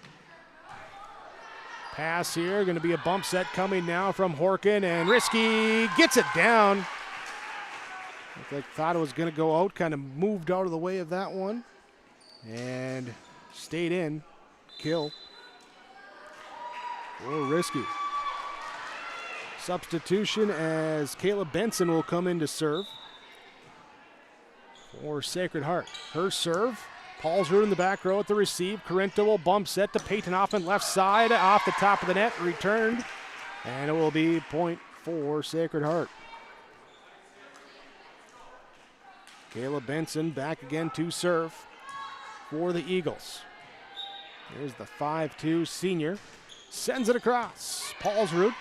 Pass here, going to be a bump set coming now from Horkin, and Risky gets it down. Looked like thought it was going to go out, kind of moved out of the way of that one, and stayed in. Kill. Oh, Risky. Substitution as Caleb Benson will come in to serve for Sacred Heart. Her serve. Paulsrud in the back row at the receive. Corinta will bump set to Peyton Hoffman, left side, off the top of the net, returned. And it will be point for Sacred Heart. Caleb Benson back again to serve for the Eagles. There's the 5'2" senior. Sends it across. Paulsrud.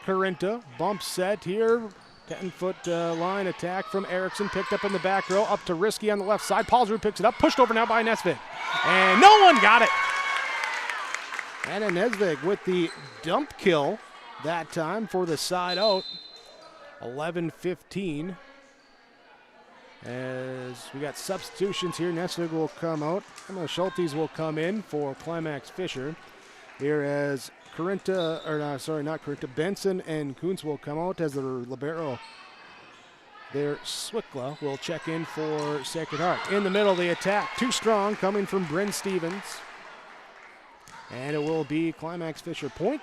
Corinta, bump set here. 10-foot line attack from Erickson, picked up in the back row, up to Risky on the left side. Paulsrud picks it up, pushed over now by Nesvig. And no one got it. Anna Nesvig with the dump kill that time for the side out. 11-15. As we got substitutions here, Nesvig will come out. Emma Schultes will come in for Climax-Fisher. Here as Corinta, or not Corinta, Benson and Kuntz will come out as the libero. There, Swickla will check in for Sacred Heart. In the middle of the attack, too strong, coming from Bryn Stevens. And it will be Climax-Fisher point,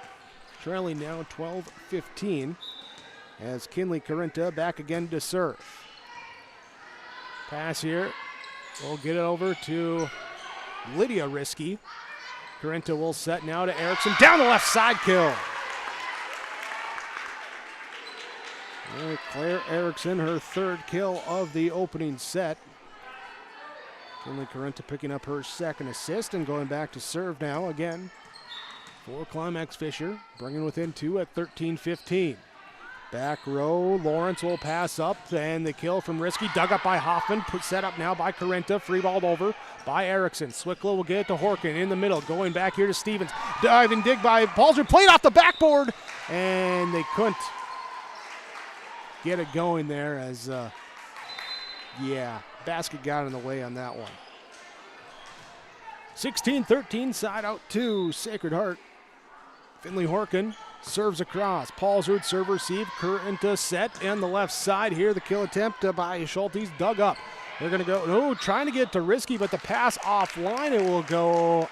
trailing now 12-15 as Kinley Corinta back again to serve. Pass here, we'll get it over to Lydia Risky. Corinta will set now to Erickson. Down the left side, kill. And Claire Erickson, her third kill of the opening set. Kinley Corinta picking up her second assist and going back to serve now again for Climax-Fisher. Bringing within 2 at 13-15. Back row, Lawrence will pass up, and the kill from Risky, dug up by Hoffman, set up now by Corinta, free balled over by Erickson. Swickla will get it to Horkin in the middle, going back here to Stevens. Diving dig by Paulsrud, played off the backboard, and they couldn't get it going there as, basket got in the way on that one. 16-13, side out to Sacred Heart. Finley Horkin serves across. Paulsrud serve receive. Corinta set on the left side here. The kill attempt by Schultes dug up. They're going to go, trying to get to Risky, but the pass offline. It will go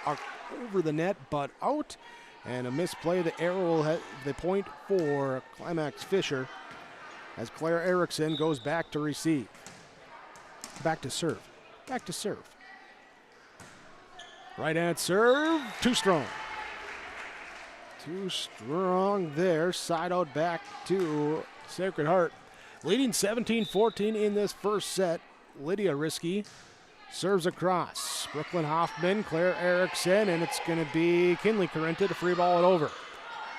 over the net, but out. And a misplay. The arrow will hit the point for Climax-Fisher as Claire Erickson goes back to receive. Back to serve. Back to serve. Right hand serve. Too strong. Too strong there. Side out back to Sacred Heart. Leading 17-14 in this first set. Lydia Risky serves across. Brooklyn Hoffman, Claire Erickson, and it's going to be Kinley Corinta to free ball it over.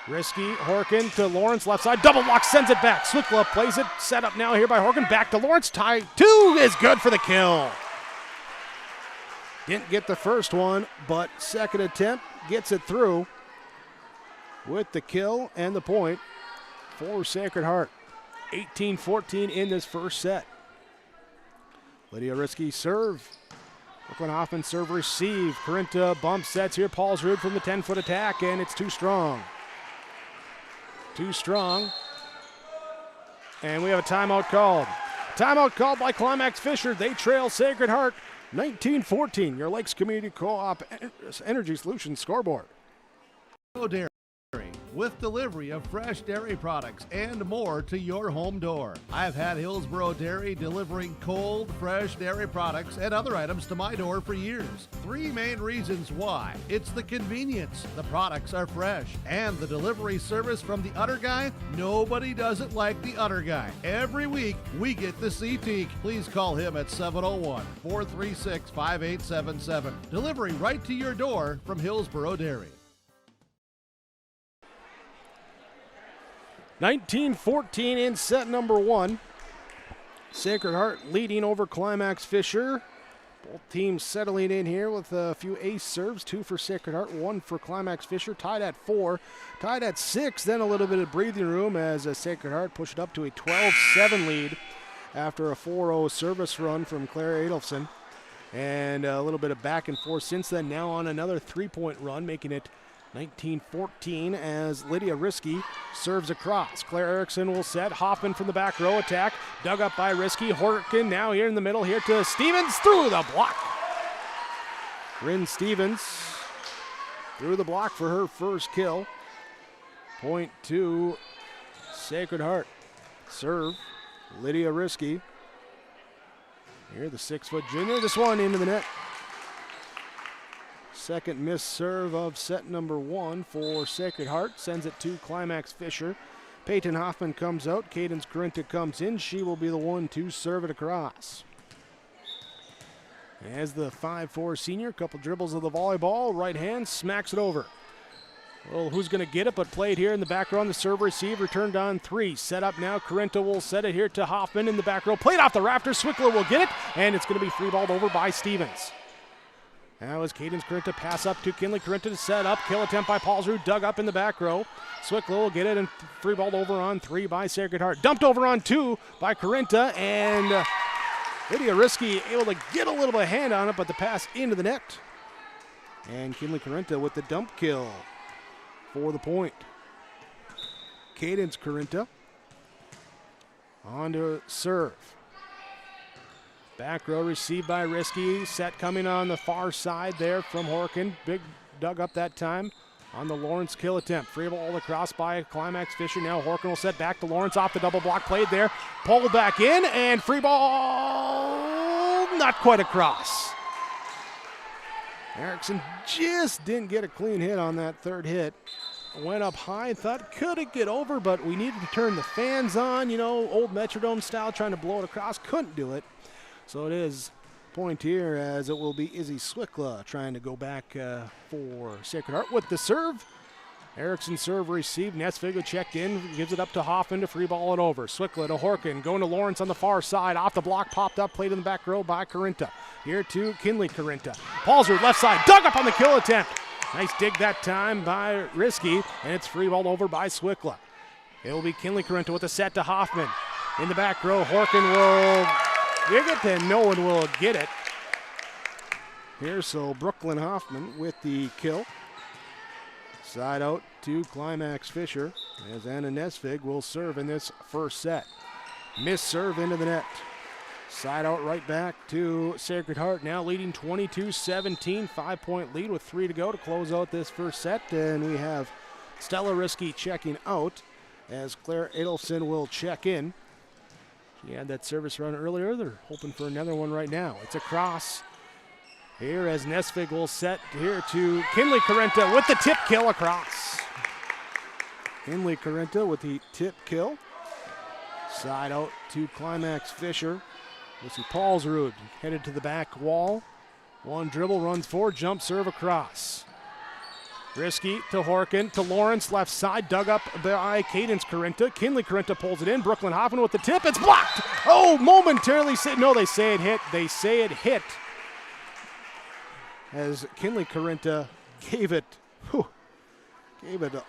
Risky, Horkin to Lawrence, left side, double block, sends it back. Swickla plays it, set up now here by Horkin, back to Lawrence, tie 2 is good for the kill. Didn't get the first one, but second attempt gets it through with the kill and the point for Sacred Heart. 18-14 in this first set. Lydia Risky serve. Brooklyn Hoffman serve receive. Corinta bump sets here. Paulsrud from the 10-foot attack, and it's too strong. Too strong. And we have a timeout called. Timeout called by Climax-Fisher. They trail Sacred Heart 19-14. Your Lakes Community Co-op Energy Solutions scoreboard. Dairy, with delivery of fresh dairy products and more to your home door. I've had Hillsboro Dairy delivering cold, fresh dairy products and other items to my door for years. 3 main reasons why. It's the convenience, the products are fresh, and the delivery service from the Udder Guy. Nobody does it like the Udder Guy. Every week, we get the C-Teak. Please call him at 701-436-5877. Delivery right to your door from Hillsboro Dairy. 19-14 in set number 1. Sacred Heart leading over Climax-Fisher. Both teams settling in here with a few ace serves, 2 for Sacred Heart, 1 for Climax-Fisher, tied at 4, tied at 6, then a little bit of breathing room as Sacred Heart pushed it up to a 12-7 lead after a 4-0 service run from Claire Adolfson. And a little bit of back and forth since then, now on another 3-point run, making it 19-14 as Lydia Risky serves across. Claire Erickson will set. Hoffman from the back row attack. Dug up by Risky. Horkin now here in the middle. Here to Stevens through the block. Rin Stevens through the block for her first kill. Point to Sacred Heart. Serve. Lydia Risky. Here the 6-foot junior. This one into the net. Second missed serve of set number 1 for Sacred Heart. Sends it to Climax-Fisher. Peyton Hoffman comes out. Cadence Corinta comes in. She will be the one to serve it across. As the 5'4 senior, couple dribbles of the volleyball. Right hand smacks it over. Well, who's going to get it? But played here in the back row on the serve receive. Returned on 3. Set up now. Corinta will set it here to Hoffman in the back row. Played off the rafters. Swickler will get it. And it's going to be free-balled over by Stevens. Now as Cadence Corinta pass up to Kinley Corinta to set up. Kill attempt by Paulsrud, dug up in the back row. Swickler will get it and free balled over on 3 by Sacred Heart. Dumped over on 2 by Corinta, and Lydia Risky able to get a little bit of hand on it, but the pass into the net. And Kinley Corinta with the dump kill for the point. Cadence Corinta on to serve. Back row received by Risky. Set coming on the far side there from Horkin. Big dug up that time on the Lawrence kill attempt. Free ball across by Climax-Fisher. Now Horkin will set back to Lawrence off the double block. Played there. Pulled back in and free ball not quite across. Erickson just didn't get a clean hit on that third hit. Went up high, thought could it get over, but we needed to turn the fans on, old Metrodome style, trying to blow it across. Couldn't do it. So it is point here as it will be Izzy Swickla trying to go back for Sacred Heart with the serve. Erickson serve received. Nesfigo checked in, gives it up to Hoffman to free ball it over. Swickla to Horkin, going to Lawrence on the far side. Off the block, popped up, played in the back row by Corinta. Here to Kinley Corinta. Paulsrud left side, dug up on the kill attempt. Nice dig that time by Risky, and it's free ball over by Swickla. It will be Kinley Corinta with a set to Hoffman. In the back row, Horkin will dig it, and no one will get it. Here, so Brooklyn Hoffman with the kill. Side out to Climax-Fisher as Anna Nesvig will serve in this first set. Miss serve into the net. Side out right back to Sacred Heart, now leading 22-17, 5-point lead with 3 to go to close out this first set. And we have Stella Risky checking out as Claire Adolfson will check in. She had that service run earlier. They're hoping for another one right now. It's a cross here as Nesvig will set here to Kinley Corinta with the tip kill across. Kinley Corinta with the tip kill. Side out to Climax-Fisher. We'll see Paulsrud headed to the back wall. One dribble, runs forward, jump serve across. Risky to Horkin, to Lawrence, left side, dug up by Cadence Corinta. Kinley Corinta pulls it in. Brooklyn Hoffman with the tip. It's blocked. Oh, momentarily. They say it hit. They say it hit. As Kinley Corinta gave it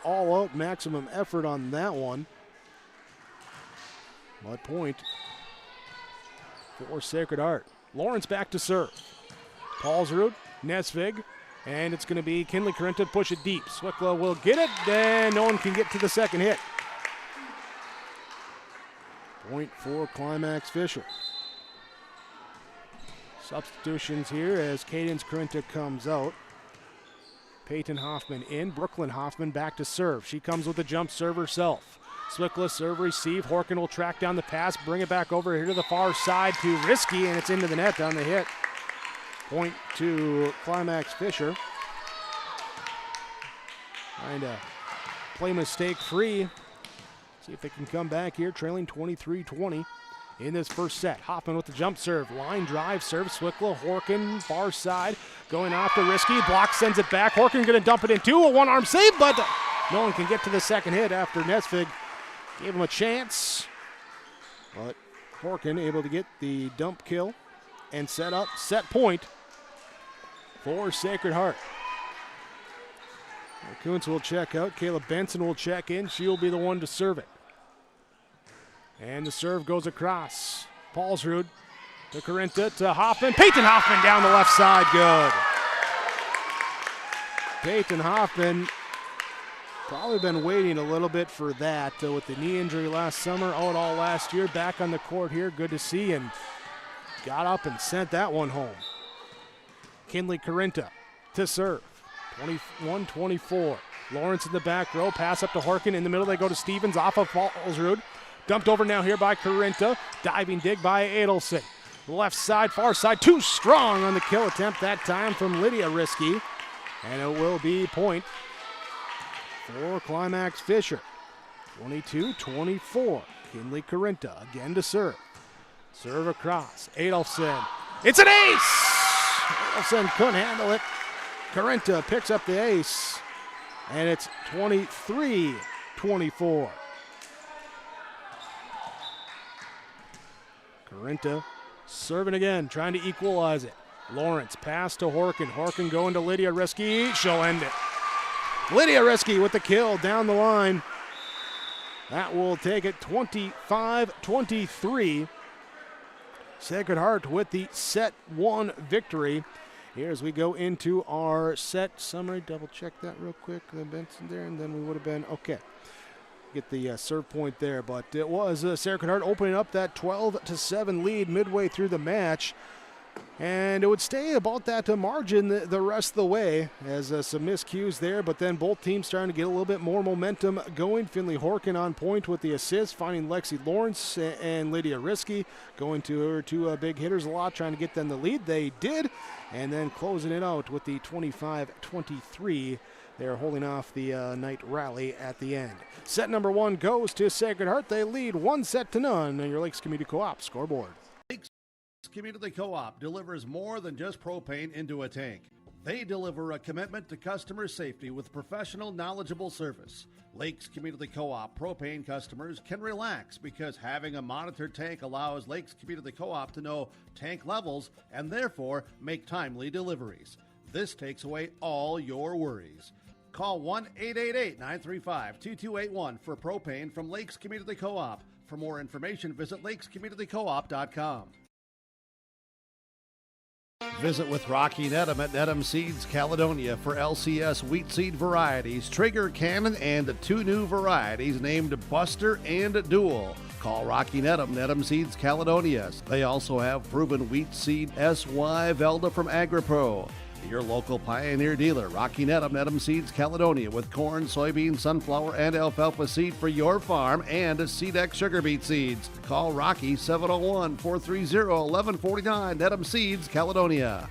all out, maximum effort on that one. But point for Sacred Heart. Lawrence back to serve. Paulsrud, Nesvig, and it's going to be Kinley Corinta push it deep. Swickla will get it, then no one can get to the second hit. Point for Climax-Fisher. Substitutions here as Cadence Corinta comes out. Peyton Hoffman in. Brooklyn Hoffman back to serve. She comes with a jump serve herself. Swickla serve receive. Horkin will track down the pass, bring it back over here to the far side to Risky, and it's into the net on the hit. Point to Climax-Fisher. Trying to play mistake free. See if they can come back here, trailing 23-20 in this first set. Hoffman with the jump serve. Line drive, serve, Swickla, Horkin, far side, going off to Risky. Block sends it back. Horkin going to dump it in two. A one-arm save, but no one can get to the second hit after Nesvig gave him a chance. But Horkin able to get the dump kill and set point for Sacred Heart. Kuntz will check out. Caleb Benson will check in. She'll be the one to serve it. And the serve goes across. Paulsrud to Corinta to Hoffman. Peyton Hoffman down the left side. Good. Peyton Hoffman probably been waiting a little bit for that with the knee injury last summer, out all last year. Back on the court here. Good to see, and got up and sent that one home. Kinley Corinta to serve. 21-24. Lawrence in the back row. Pass up to Horkin. In the middle they go to Stevens off of Paulsrud. Dumped over now here by Corinta. Diving dig by Adelson. Left side, far side. Too strong on the kill attempt that time from Lydia Risky. And it will be point for Climax-Fisher. 22-24. Kinley Corinta again to serve. Serve across. Adelson. It's an ace! Adelson couldn't handle it. Corinta picks up the ace, and it's 23-24. Corinta serving again, trying to equalize it. Lawrence pass to Horkin. Horkin going to Lydia Risky. She'll end it. Lydia Risky with the kill down the line. That will take it 25-23. Sacred Heart with the set one victory. Here as we go into our set summary, double check that real quick. Then Benson there, and then we would have been okay. Get the serve point there, but it was Sacred Heart opening up that 12-7 lead midway through the match, and it would stay about that margin the rest of the way as some miscues there, but then both teams starting to get a little bit more momentum going. Finley Horkin on point with the assist, finding Lexi Lawrence and Lydia Risky, going to her two big hitters a lot, trying to get them the lead. They did, and then closing it out with the 25-23. They're holding off the night rally at the end. Set number one goes to Sacred Heart. They lead 1-0 on your Lakes Community Co-op scoreboard. Lakes Community Co-op delivers more than just propane into a tank. They deliver a commitment to customer safety with professional, knowledgeable service. Lakes Community Co-op propane customers can relax because having a monitored tank allows Lakes Community Co-op to know tank levels and therefore make timely deliveries. This takes away all your worries. Call 1-888-935-2281 for propane from Lakes Community Co-op. For more information, visit lakescommunitycoop.com. Visit with Rocky Nedham at Nedham Seeds Caledonia for LCS wheat seed varieties, Trigger Cannon, and two new varieties named Buster and Dual. Call Rocky Nedham, Nedham Seeds Caledonia. They also have proven wheat seed SY Velda from AgriPro. Your local Pioneer dealer, Rocky Nedham, Nedham Seeds Caledonia, with corn, soybean, sunflower, and alfalfa seed for your farm and Seedex sugar beet seeds. Call Rocky 701-430-1149, Nedham Seeds Caledonia.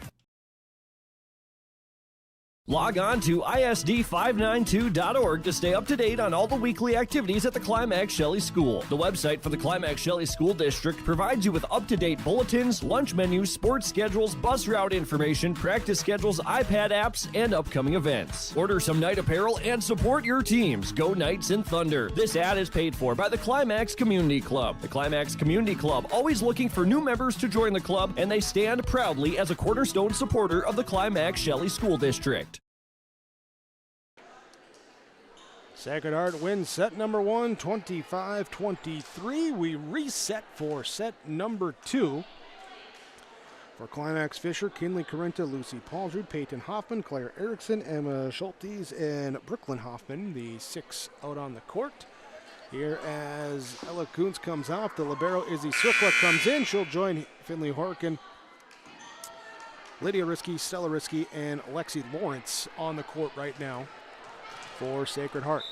Log on to ISD592.org to stay up to date on all the weekly activities at the Climax Shelley School. The website for the Climax Shelley School District provides you with up-to-date bulletins, lunch menus, sports schedules, bus route information, practice schedules, iPad apps, and upcoming events. Order some night apparel and support your teams. Go Knights and Thunder. This ad is paid for by the Climax Community Club. The Climax Community Club, always looking for new members to join the club, and they stand proudly as a cornerstone supporter of the Climax Shelley School District. Sacred Heart wins set number one, 25-23. We reset for set number two. For Climax-Fisher, Kinley Corinta, Lucy Paulsrud, Peyton Hoffman, Claire Erickson, Emma Schultes, and Brooklyn Hoffman, the six out on the court. Here as Ella Kuntz comes off, the libero Izzy Sukla comes in. She'll join Finley Horkin Lydia Risky, Stella Risky, and Lexi Lawrence on the court right now for Sacred Heart.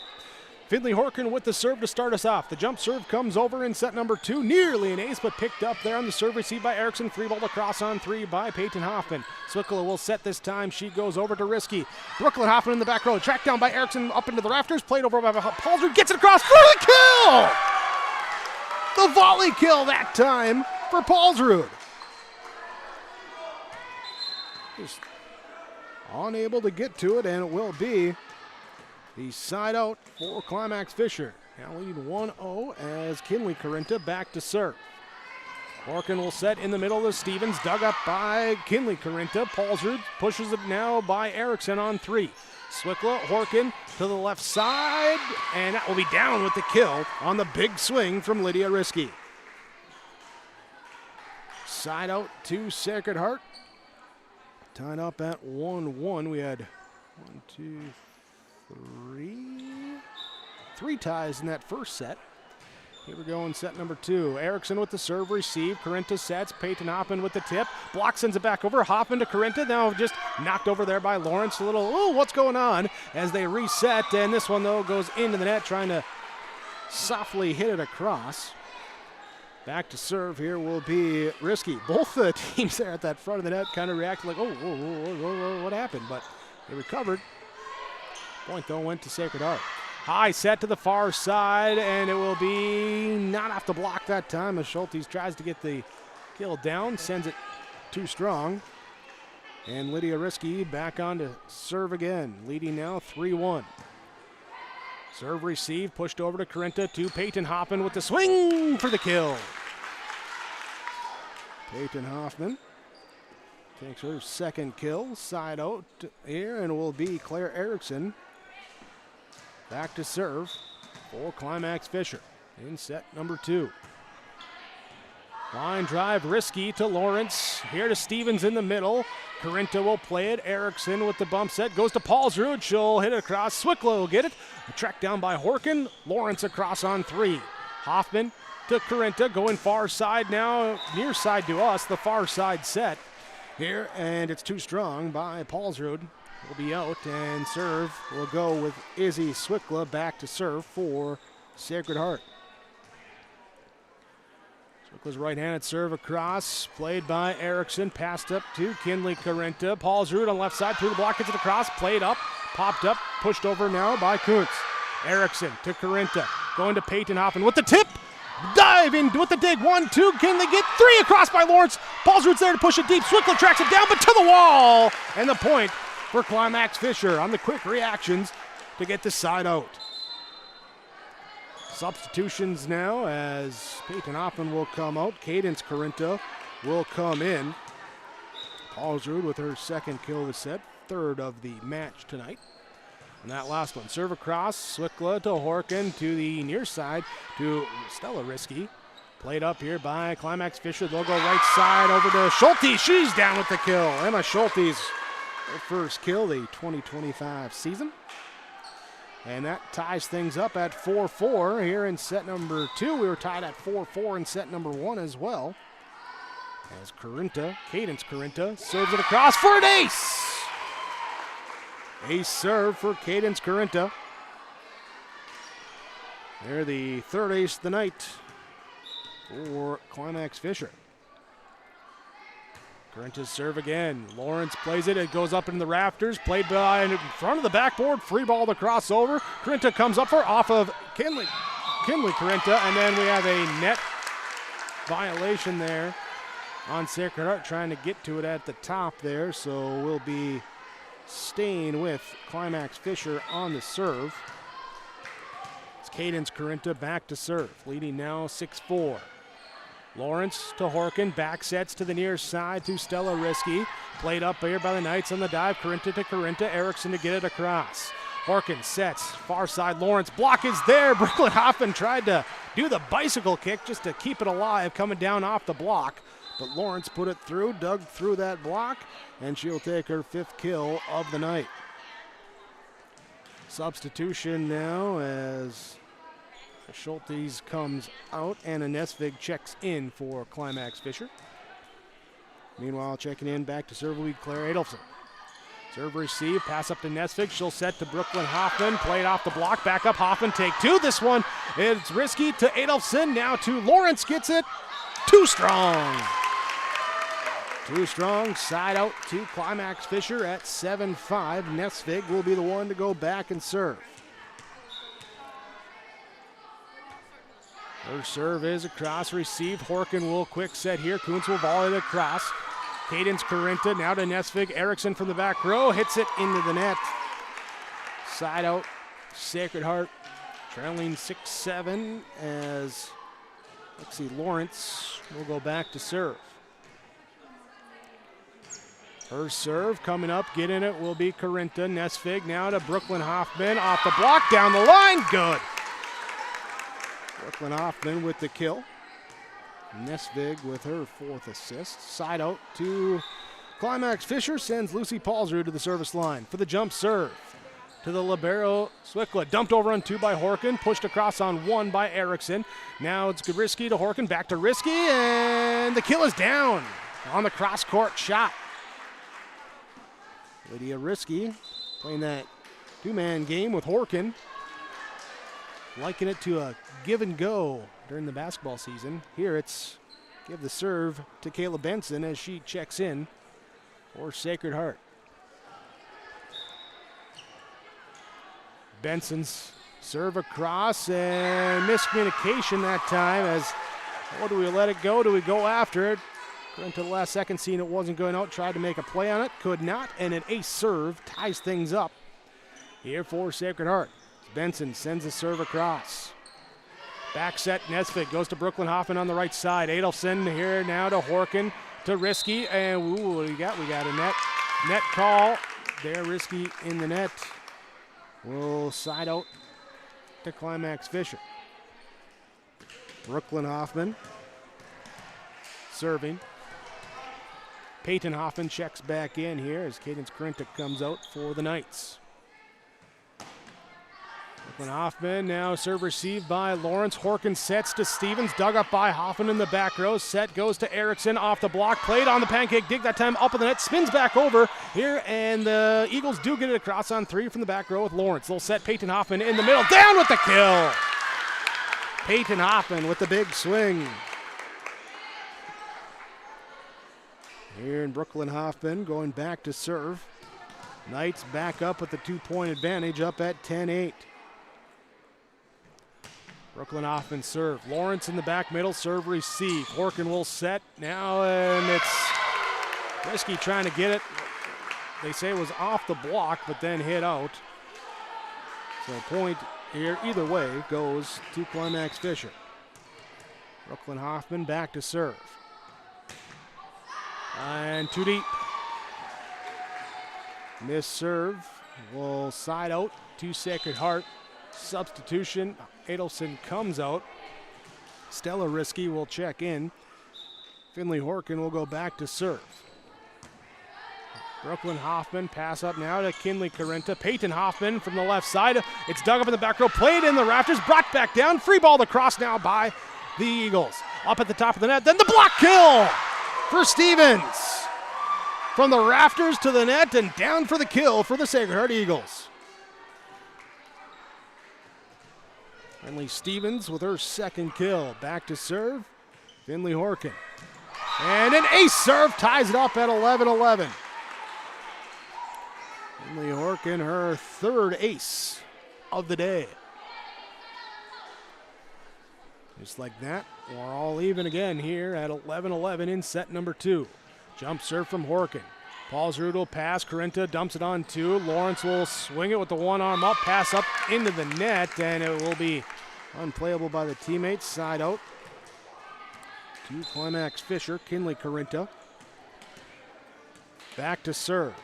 Finley Horkin with the serve to start us off. The jump serve comes over in set number 2. Nearly an ace, but picked up there on the serve received by Erickson. Free ball across on 3 by Peyton Hoffman. Swickler will set this time. She goes over to Risky. Brooklyn Hoffman in the back row. Tracked down by Erickson up into the rafters. Played over by Paulsrud. Gets it across for the kill! The volley kill that time for Paulsrud. Just unable to get to it, and it will be the side out for Climax-Fisher. Now lead 1-0 as Kinley Corinta back to serve. Horkin will set in the middle of Stevens, dug up by Kinley Corinta. Paulsrud pushes it now by Erickson on 3. Swickla, Horkin to the left side, and that will be down with the kill on the big swing from Lydia Risky. Side out to Sacred Heart. Tied up at 1-1. We had 3 ties in that first set. Here we go in set number 2. Erickson with the serve receive. Corinta sets. Peyton Hoffman with the tip. Block sends it back over. Hoffman to Corinta. Now just knocked over there by Lawrence. A little, what's going on as they reset. And this one, though, goes into the net, trying to softly hit it across. Back to serve here will be Risky. Both the teams there at that front of the net kind of reacted like, whoa, what happened? But they recovered. Point, though, went to Sacred Heart. High set to the far side, and it will be not off the block that time as Schultes tries to get the kill down, sends it too strong. And Lydia Risky back on to serve again, leading now 3-1. Serve receive, pushed over to Corinta to Peyton Hoffman with the swing for the kill. Peyton Hoffman takes her second kill, side out here, and it will be Claire Erickson back to serve for Climax-Fisher in set number 2. Line drive, Risky to Lawrence. Here to Stevens in the middle. Corinta will play it. Erickson with the bump set. Goes to Paulsrud. She'll hit it across. Swickla will get it. Tracked down by Horkin. Lawrence across on 3. Hoffman to Corinta. Going far side now. Near side to us. The far side set here. And it's too strong by Paulsrud. Will be out, and serve will go with Izzy Swickla back to serve for Sacred Heart. Swickla's right-handed serve across, played by Erickson, passed up to Kinley Corinta. Paulsrud on left side, through the block, gets it across, played up, popped up, pushed over now by Kuntz. Erickson to Corinta, going to Peyton Hoffman with the tip, dive in with the dig, 1-2, Kinley get 3 across by Lawrence. Paulsrud's there to push it deep, Swickla tracks it down, but to the wall, and the point for Climax-Fisher on the quick reactions to get the side out. Substitutions now as Peyton Hoffman will come out. Cadence Corinta will come in. Paulsrud with her second kill of the set, third of the match tonight. And that last one, serve across, Swickla to Horkin to the near side to Stella Risky. Played up here by Climax-Fisher. They'll go right side over to Schultes. She's down with the kill. Emma Schultes, her first kill the 2025 season. And that ties things up at 4-4 here in set number 2. We were tied at 4-4 in set number 1 as well. As Cadence Corinta, serves it across for an ace. Ace serve for Cadence Corinta. They're the third ace of the night for Climax-Fisher. Corinta's serve again. Lawrence plays it. It goes up in the rafters. Played by in front of the backboard. Free ball to crossover. Corinta comes up for off of Kinley Corinta. And then we have a net violation there on Sacred Heart, trying to get to it at the top there. So we'll be staying with Climax-Fisher on the serve. It's Cadence Corinta back to serve, leading now 6-4. Lawrence to Horkin, back sets to the near side to Stella Risky. Played up here by the Knights on the dive. Corinta to Corinta, Erickson to get it across. Horkin sets, far side Lawrence, block is there. Brooklyn Hoffman tried to do the bicycle kick just to keep it alive, coming down off the block. But Lawrence put it through, dug through that block, and she'll take her 5th kill of the night. Substitution now as Schultes comes out. Anna Nesvig checks in for Climax-Fisher. Meanwhile, checking in back to serve will be Claire Adolfson. Serve receive, pass up to Nesvig. She'll set to Brooklyn Hoffman. Played off the block, back up Hoffman, take two. This one, it's risky to Adolfson. Now to Lawrence, gets it. Too strong. Too strong, side out to Climax-Fisher at 7-5. Nesvig will be the one to go back and serve. Her serve is across, receive. Horkin will quick set here. Kuntz will volley it across. Cadence Corinta now to Nesvig. Erickson from the back row hits it into the net. Side out, Sacred Heart trailing 6-7 as, let's see, Lawrence will go back to serve. Her serve coming up, getting it will be Corinta. Nesvig now to Brooklyn Hoffman. Off the block, down the line, good. Brooklyn Hoffman with the kill. Nesvig with her 4th assist. Side out to Climax-Fisher, sends Lucy Paulsrud to the service line for the jump serve. To the libero, Swickla. Dumped over on 2 by Horkin. Pushed across on 1 by Erickson. Now it's Risky to Horkin. Back to Risky, and the kill is down on the cross-court shot. Lydia Risky playing that 2-man game with Horkin. Liken it to a give and go during the basketball season. Here it's give the serve to Kayla Benson as she checks in for Sacred Heart. Benson's serve across and miscommunication that time as, do we let it go? Do we go after it? Into the last second, seeing it wasn't going out, tried to make a play on it, could not, and an ace serve ties things up here for Sacred Heart. Benson sends a serve across. Back set, Nesvig goes to Brooklyn Hoffman on the right side. Adolfson here now to Horkin, to Risky, and what do we got? We got a net call. There, Risky in the net. We'll side out to Climax-Fisher. Brooklyn Hoffman serving. Peyton Hoffman checks back in here as Cadence Corinta comes out for the Knights. Brooklyn Hoffman now serve received by Lawrence. Horkin sets to Stevens, dug up by Hoffman in the back row. Set goes to Erickson off the block, played on the pancake dig that time up in the net, spins back over here, and the Eagles do get it across on 3 from the back row with Lawrence. They'll set Peyton Hoffman in the middle, down with the kill. Peyton Hoffman with the big swing. Here in Brooklyn Hoffman going back to serve. Knights back up with the 2-point advantage, up at 10-8. Brooklyn Hoffman serve. Lawrence in the back middle, serve receive. Horkin will set now, and it's Risky trying to get it. They say it was off the block, but then hit out. So a point here, either way, goes to Climax-Fisher. Brooklyn Hoffman back to serve. And too deep. Miss serve will side out to Sacred Heart. Substitution, Adolfson comes out. Stella Risky will check in. Finley Horkin will go back to serve. Brooklyn Hoffman pass up now to Kinley Corinta. Peyton Hoffman from the left side. It's dug up in the back row, played in the rafters, brought back down. Free ball across now by the Eagles. Up at the top of the net, then the block kill for Stevens. From the rafters to the net and down for the kill for the Sacred Heart Eagles. Finley Stevens with her 2nd kill. Back to serve, Finley Horkin. And an ace serve ties it up at 11-11. Finley Horkin, her 3rd ace of the day. Just like that, we're all even again here at 11-11 in set number 2. Jump serve from Horkin. Paulsrud will pass. Corinta dumps it on 2. Lawrence will swing it with the one arm up. Pass up into the net, and it will be unplayable by the teammates. Side out to Climax-Fisher. Kinley Corinta. Back to serve.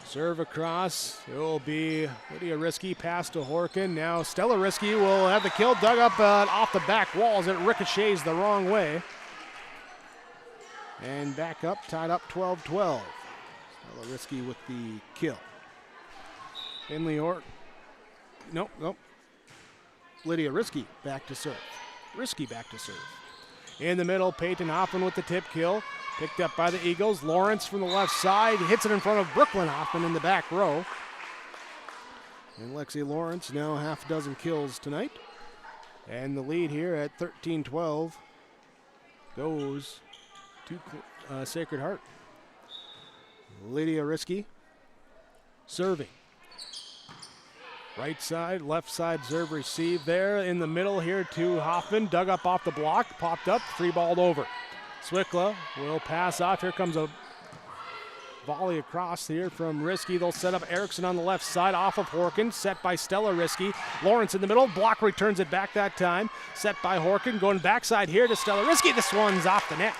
Serve across. It will be Lydia Risky, pass to Horkin. Now Stella Risky will have the kill, dug up off the back walls. It ricochets the wrong way. And back up, tied up 12-12. Stella Risky with the kill. Finley Horkin. Nope. Lydia Risky back to serve. Risky back to serve. In the middle, Peyton Hoffman with the tip kill. Picked up by the Eagles. Lawrence from the left side hits it in front of Brooklyn Hoffman in the back row. And Lexi Lawrence now half a dozen kills tonight. And the lead here at 13-12 goes to Sacred Heart. Lydia Risky serving. Right side, left side serve receive there in the middle here to Hoffman. Dug up off the block, popped up, free balled over. Swickla will pass off. Here comes a volley across here from Risky. They'll set up Erickson on the left side off of Horkin. Set by Stella Risky. Lawrence in the middle. Block returns it back that time. Set by Horkin. Going backside here to Stella Risky. This one's off the net.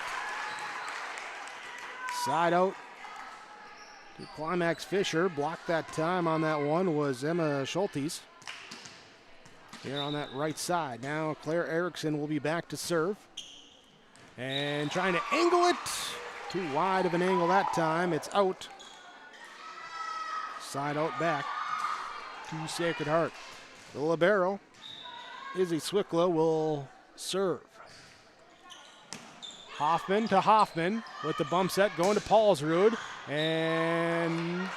Side out to Climax-Fisher. Blocked that time on that one was Emma Schultes. Here on that right side. Now Claire Erickson will be back to serve. And trying to angle it. Too wide of an angle that time. It's out. Side out back to Sacred Heart. The libero, Izzy Swickla, will serve. Hoffman to Hoffman with the bump set going to Paulsrud. And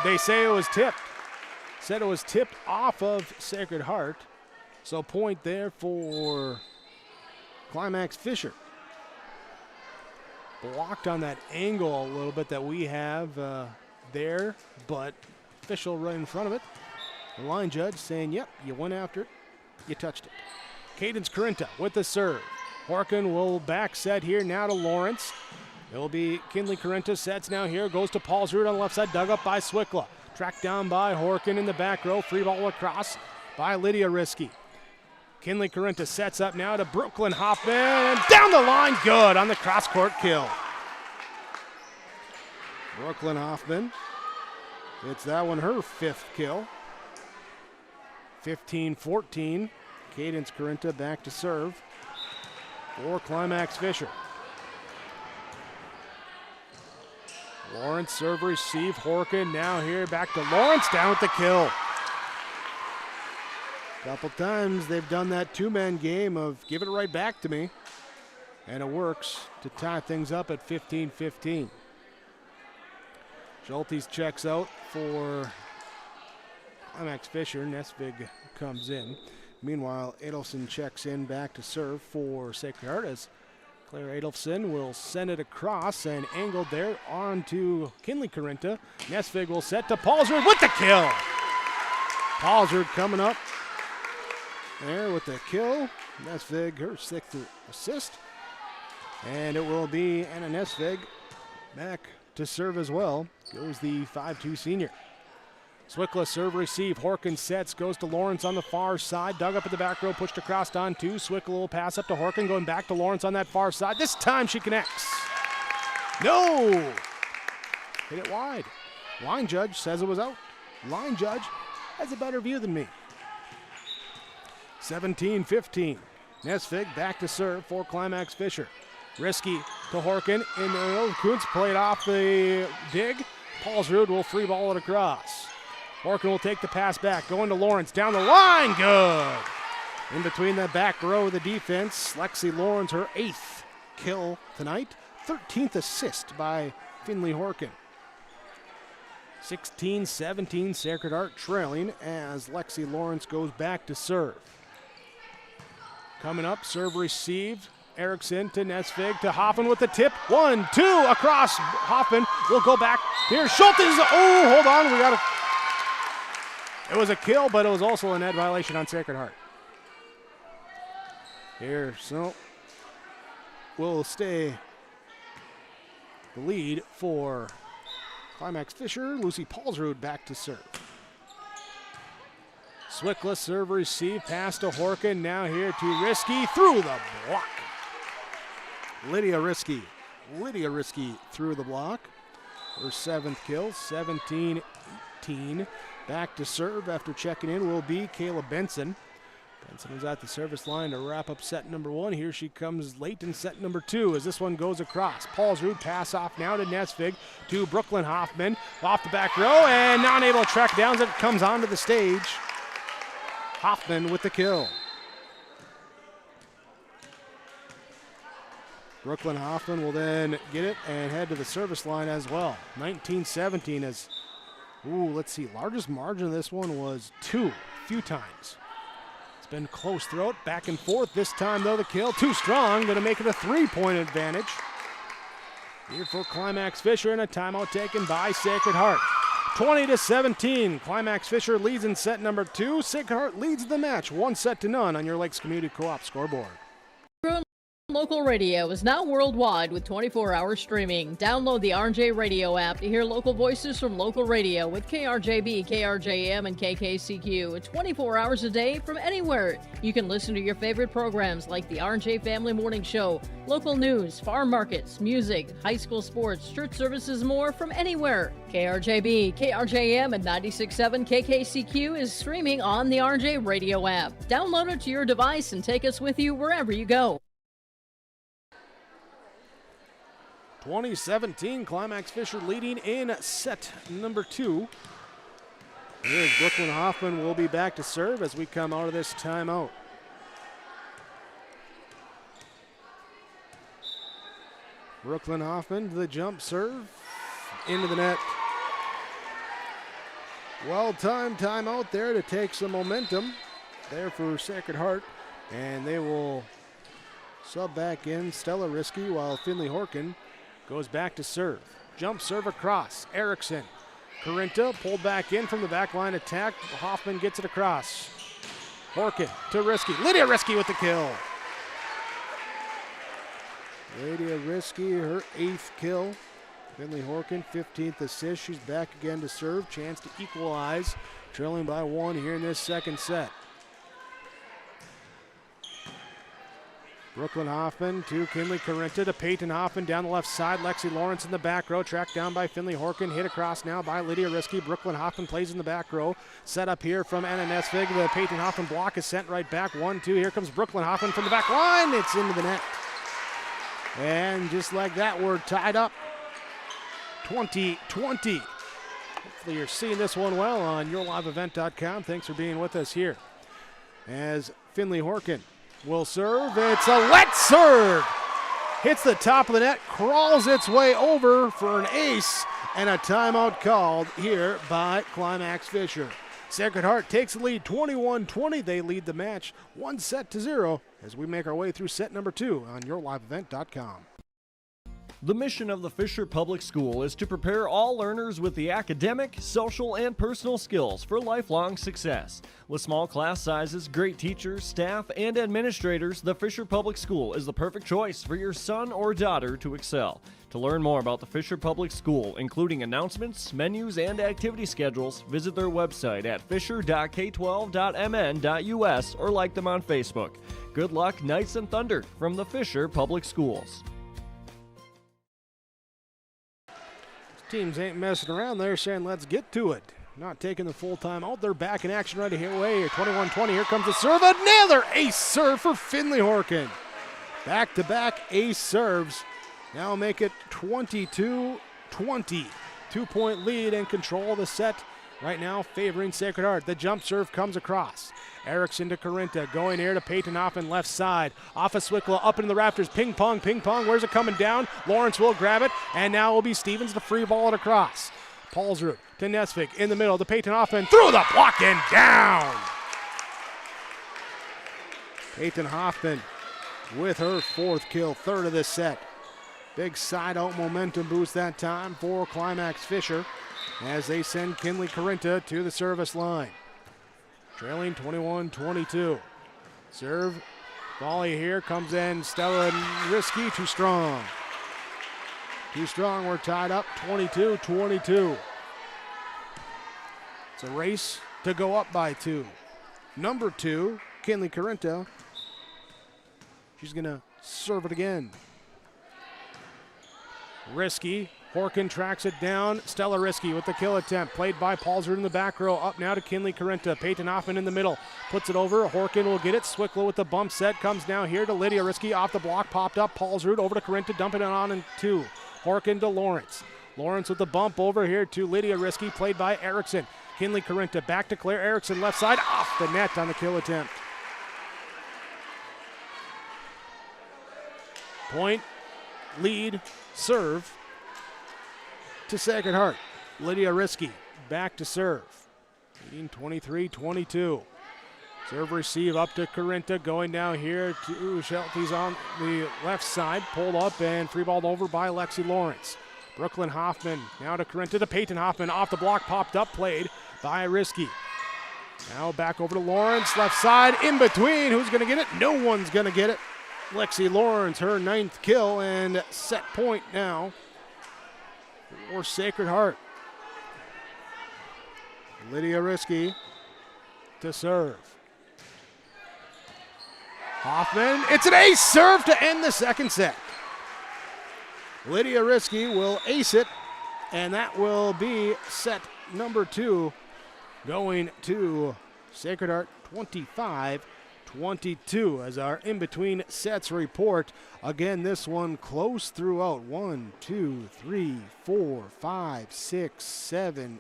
they say it was tipped. Said it was tipped off of Sacred Heart. So point there for Climax-Fisher. Blocked on that angle a little bit that we have there, but official right in front of it. The line judge saying, yep, you went after it, you touched it. Cadence Corinta with the serve. Horkin will back set here now to Lawrence. It will be Kinley Corinta sets now here, goes to Paulsrud on the left side, dug up by Swickla. Tracked down by Horkin in the back row, free ball across by Lydia Risky. Kinley Corinta sets up now to Brooklyn Hoffman. Down the line, good on the cross-court kill. Brooklyn Hoffman, it's that one her fifth kill. 15-14. Cadence Corinta back to serve for Climax-Fisher. Lawrence serve receive. Horkin now here back to Lawrence, down with the kill. Couple times they've done that two-man game of give it right back to me. And it works to tie things up at 15-15. Schultes checks out for Climax-Fisher. Nesvig comes in. Meanwhile, Adelson checks in back to serve for Sacred Heart as Claire Adelson will send it across and angled there on to Kinley Corinta. Nesvig will set to Paulsrud with the kill. Paulsrud coming up there with the kill. Nesvig, her sixth assist. And it will be Anna Nesvig back to serve as well. Goes the 5'2 senior. Swickla serve receive. Horkin sets, goes to Lawrence on the far side. Dug up at the back row, pushed across on two. Swickla will pass up to Horkin, going back to Lawrence on that far side. This time she connects. No! Hit it wide. Line judge says it was out. Line judge has a better view than me. 17-15. Nesvig back to serve for Climax-Fisher. Risky to Horkin in the middle. Kuntz played off the dig. Paulsrud will free ball it across. Horkin will take the pass back. Going to Lawrence. Down the line. Good. In between the back row of the defense. Lexi Lawrence, her 8th kill tonight. 13th assist by Finley Horkin. 16-17. Sacred Heart trailing as Lexi Lawrence goes back to serve. Coming up, serve received. Erickson to Nesvig to Hoffman with the tip. 1-2 across. Hoffman will go back. Here, Schultes. Oh, hold on. We got to. It was a kill, but it was also a net violation on Sacred Heart. Here, so will stay the lead for Climax-Fisher. Lucy Paulsrud back to serve. Swickla serve receive, pass to Horkin. Now here to Risky through the block. Lydia Risky through the block. Her 7th kill, 17-18. Back to serve after checking in will be Kayla Benson. Benson was at the service line to wrap up set number 1. Here she comes late in set number 2 as this one goes across. Paulsrud pass off now to Nesvig to Brooklyn Hoffman. Off the back row and not able to track down as it comes onto the stage. Hoffman with the kill. Brooklyn Hoffman will then get it and head to the service line as well. 19-17 as, let's see, largest margin of this one was 2, few times. It's been close throughout, back and forth. This time, though, the kill too strong, going to make it a 3-point advantage. Here for Climax-Fisher, and a timeout taken by Sacred Heart. 20-17, Climax-Fisher leads in set number 2. Sacred Heart leads the match, 1-0 on your Lakes Community Co-op scoreboard. Local radio is now worldwide with 24-hour streaming. Download the RJ Radio app to hear local voices from local radio with KRJB, KRJM, and KKCQ 24 hours a day from anywhere. You can listen to your favorite programs like the RJ Family Morning Show, local news, farm markets, music, high school sports, church services, more from anywhere. KRJB, KRJM, and 96.7 KKCQ is streaming on the RJ Radio app. Download it to your device and take us with you wherever you go. 20-17, Climax-Fisher leading in set number 2. Here's Brooklyn Hoffman will be back to serve as we come out of this timeout. Brooklyn Hoffman to the jump serve, into the net. Well-timed timeout there to take some momentum there for Sacred Heart, and they will sub back in Stella Risky while Finley Horkin goes back to serve. Jump serve across. Erickson. Corinta pulled back in from the back line attack. Hoffman gets it across. Horkin to Risky. Lydia Risky with the kill. Lydia Risky, her 8th kill. Finley Horkin, 15th assist. She's back again to serve. Chance to equalize. Trailing by 1 here in this second set. Brooklyn Hoffman to Kinley Corinta to Peyton Hoffman down the left side. Lexi Lawrence in the back row, tracked down by Finley Horkin. Hit across now by Lydia Risky. Brooklyn Hoffman plays in the back row. Set up here from Anna Nesvig. The Peyton Hoffman block is sent right back. 1-2. Here comes Brooklyn Hoffman from the back line. It's into the net. And just like that, we're tied up. 20-20. Hopefully you're seeing this one well on yourliveevent.com. Thanks for being with us here. As Finley Horkin will serve. It's a wet serve. Hits the top of the net, crawls its way over for an ace, and a timeout called here by Climax-Fisher. Sacred Heart takes the lead 21-20. They lead the match 1-0 as we make our way through set number 2 on yourliveevent.com. The mission of the Fisher Public School is to prepare all learners with the academic, social, and personal skills for lifelong success. With small class sizes, great teachers, staff, and administrators, the Fisher Public School is the perfect choice for your son or daughter to excel. To learn more about the Fisher Public School, including announcements, menus, and activity schedules, visit their website at fisher.k12.mn.us or like them on Facebook. Good luck, Knights and Thunder, from the Fisher Public Schools. Teams ain't messing around. They're saying, let's get to it. Not taking the full time out. They're back in action right away here. 21-20. Here comes the serve. Another ace serve for Finley Horkin. Back-to-back ace serves. Now make it 22-20. 2-point lead and control of the set right now favoring Sacred Heart. The jump serve comes across. Erickson to Corinta, going here to Peyton Hoffman, left side. Off of Swickla, up into the rafters. Ping pong. Where's it coming down? Lawrence will grab it, and now it will be Stevens to free ball it across. Paulsrud to Nesvig in the middle to Peyton Hoffman. Through the block and down. Peyton Hoffman with her 4th kill, 3rd of this set. Big side out momentum boost that time for Climax-Fisher as they send Kinley Corinta to the service line. Trailing 21-22. Serve, volley here, comes in Stella Risky, too strong. We're tied up, 22-22. It's a race to go up by 2. Number 2, Kinley Corinta. She's gonna serve it again. Risky. Horkin tracks it down. Stella Risky with the kill attempt. Played by Paulsrud in the back row. Up now to Kinley Corinta. Peyton Hoffman in the middle. Puts it over. Horkin will get it. Swickla with the bump set. Comes now here to Lydia Risky. Off the block. Popped up. Paulsrud over to Corinta. Dumping it on in 2. Horkin to Lawrence. Lawrence with the bump over here to Lydia Risky. Played by Erickson. Kinley Corinta back to Claire Erickson, left side, off the net on the kill attempt. Point, lead, serve to Sacred Heart. Lydia Risky back to serve. Leading 23-22. Serve receive up to Corinta, going down here to Shelby's on the left side, pulled up and free balled over by Lexi Lawrence. Brooklyn Hoffman now to Corinta, to Peyton Hoffman, off the block, popped up, played by Risky. Now back over to Lawrence, left side, in between, who's gonna get it? No one's gonna get it. Lexi Lawrence, her 9th kill, and set point now for Sacred Heart. Lydia Risky to serve. Hoffman, it's an ace serve to end the second set. Lydia Risky will ace it, and that will be set number 2 going to Sacred Heart 25-22 as our in-between sets report. Again, this one close throughout. 1, 2, 3, 4, 5, 6, 7,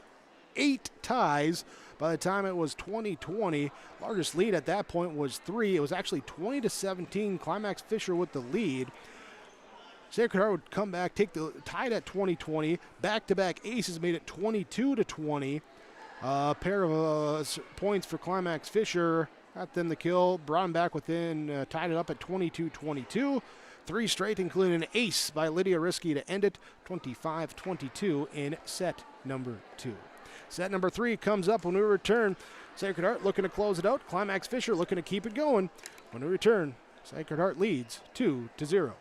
8 ties. By the time it was 20-20, largest lead at that point was 3. It was actually 20-17. Climax-Fisher with the lead. Sacred Heart would come back, take the tied at 20-20. Back-to-back aces made it 22-20. A pair of points for Climax-Fisher. Got them the kill, brought them back within, tied it up at 22-22. 3 straight, including an ace by Lydia Risky to end it 25-22 in set number 2. Set number 3 comes up when we return. Sacred Heart looking to close it out. Climax-Fisher looking to keep it going. When we return, Sacred Heart leads 2-0.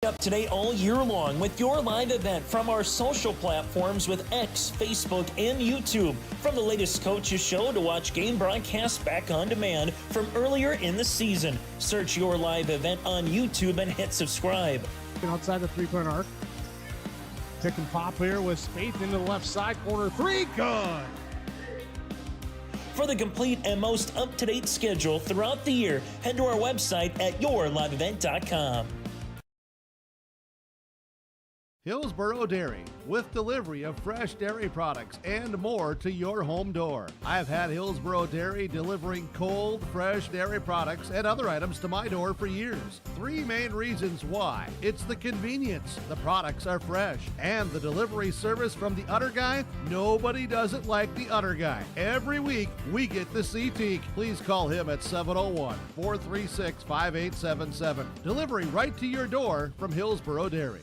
Up today all year long with your live event from our social platforms with X, Facebook, and YouTube. From the latest coaches show to watch game broadcasts back on demand from earlier in the season. Search your live event on YouTube and hit subscribe. Outside the three-point arc. Pick and pop here with Spaeth into the left side corner. 3, good. For the complete and most up-to-date schedule throughout the year, head to our website at yourliveevent.com. Hillsboro Dairy, with delivery of fresh dairy products and more to your home door. I've had Hillsboro Dairy delivering cold, fresh dairy products and other items to my door for years. 3 main reasons why. It's the convenience, the products are fresh, and the delivery service from the Udder Guy. Nobody does it like the Udder Guy. Every week, we get the C-Teak. Please call him at 701-436-5877. Delivery right to your door from Hillsboro Dairy.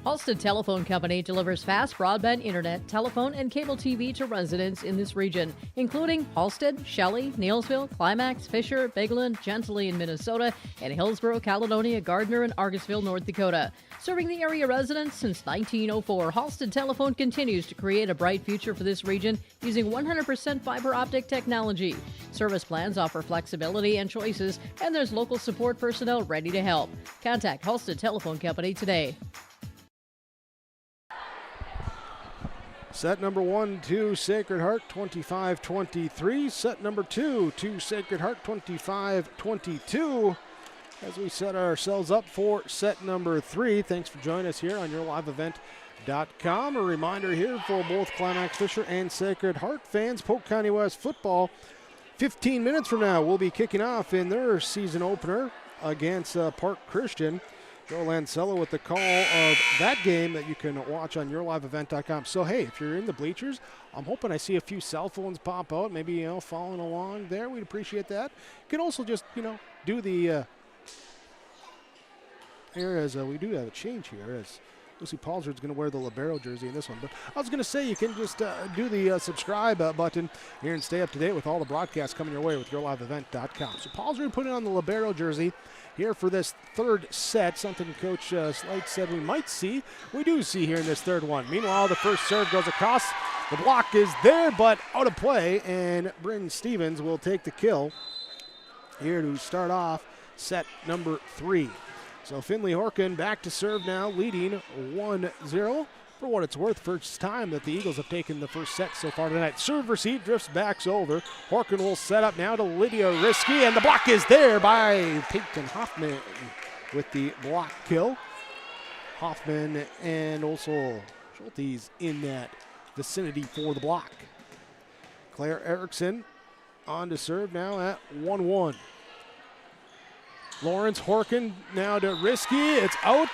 Halstead Telephone Company delivers fast broadband internet, telephone, and cable TV to residents in this region, including Halstead, Shelley, Neilsville, Climax-Fisher, Bigland, Gentilly in Minnesota, and Hillsborough, Caledonia, Gardner, and Argosville, North Dakota. Serving the area residents since 1904, Halstead Telephone continues to create a bright future for this region using 100% fiber optic technology. Service plans offer flexibility and choices, and there's local support personnel ready to help. Contact Halstead Telephone Company today. Set number 1 to Sacred Heart, 25-23. Set number 2 to Sacred Heart, 25-22. As we set ourselves up for set number 3. Thanks for joining us here on yourliveevent.com. A reminder here for both Climax-Fisher and Sacred Heart fans, Polk County West football, 15 minutes from now, will be kicking off in their season opener against Park Christian. Joe Lancella with the call of that game that you can watch on yourliveevent.com. So, hey, if you're in the bleachers, I'm hoping I see a few cell phones pop out, maybe, following along there. We'd appreciate that. You can also just, do the here as we do have a change here as Lucy Paulsard's going to wear the libero jersey in this one. But I was going to say you can just do the subscribe button here and stay up to date with all the broadcasts coming your way with yourliveevent.com. So Paulsard put it on the libero jersey here for this third set, something Coach Slate said we might see. We do see here in this third one. Meanwhile, the first serve goes across. The block is there, but out of play, and Bryn Stevens will take the kill here to start off set number 3. So Finley Horkin back to serve now, leading 1-0. For what it's worth, first time that the Eagles have taken the first set so far tonight. Serve receive, drifts backs over. Horkin will set up now to Lydia Risky, and the block is there by Peyton Hoffman with the block kill. Hoffman and also Schulte's in that vicinity for the block. Claire Erickson on to serve now at 1-1. Lawrence Horkin now to Risky. It's out.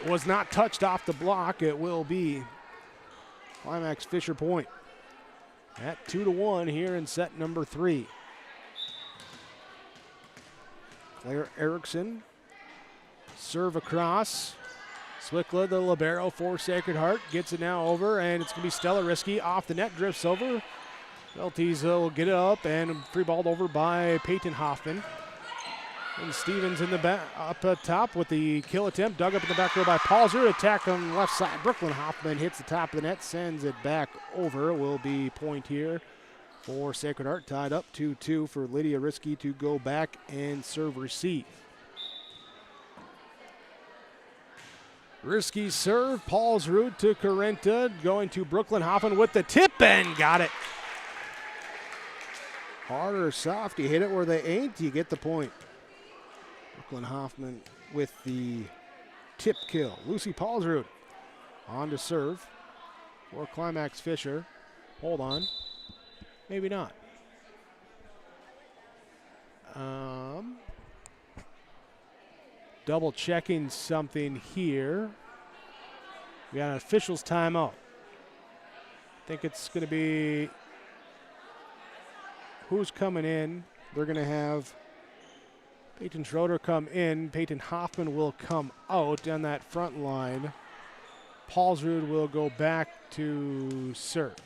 Was not touched off the block. It will be Climax-Fisher point. At 2-1 here in set number 3. Claire Erickson. Serve across. Swickla, the libero for Sacred Heart, gets it now over, and it's going to be Stella Risky off the net, drifts over. Schultes will get it up and free balled over by Peyton Hoffman. And Stevens in the back, up top with the kill attempt, dug up in the back row by Paulser. Attack on the left side. Brooklyn Hoffman hits the top of the net, sends it back over. Will be point here for Sacred Heart, tied up 2-2 for Lydia Risky to go back and serve receive. Risky serve, Paulsrud to Carenta, going to Brooklyn Hoffman with the tip and got it. Hard or soft, you hit it where they ain't, you get the point. Brooklyn Hoffman with the tip kill. Lucy Paulsrud on to serve for Climax-Fisher. Hold on, maybe not. Double checking something here. We got an official's timeout. I think it's going to be who's coming in. They're going to have Peyton Schroeder come in. Peyton Hoffman will come out on that front line. Paulsrud will go back to serve.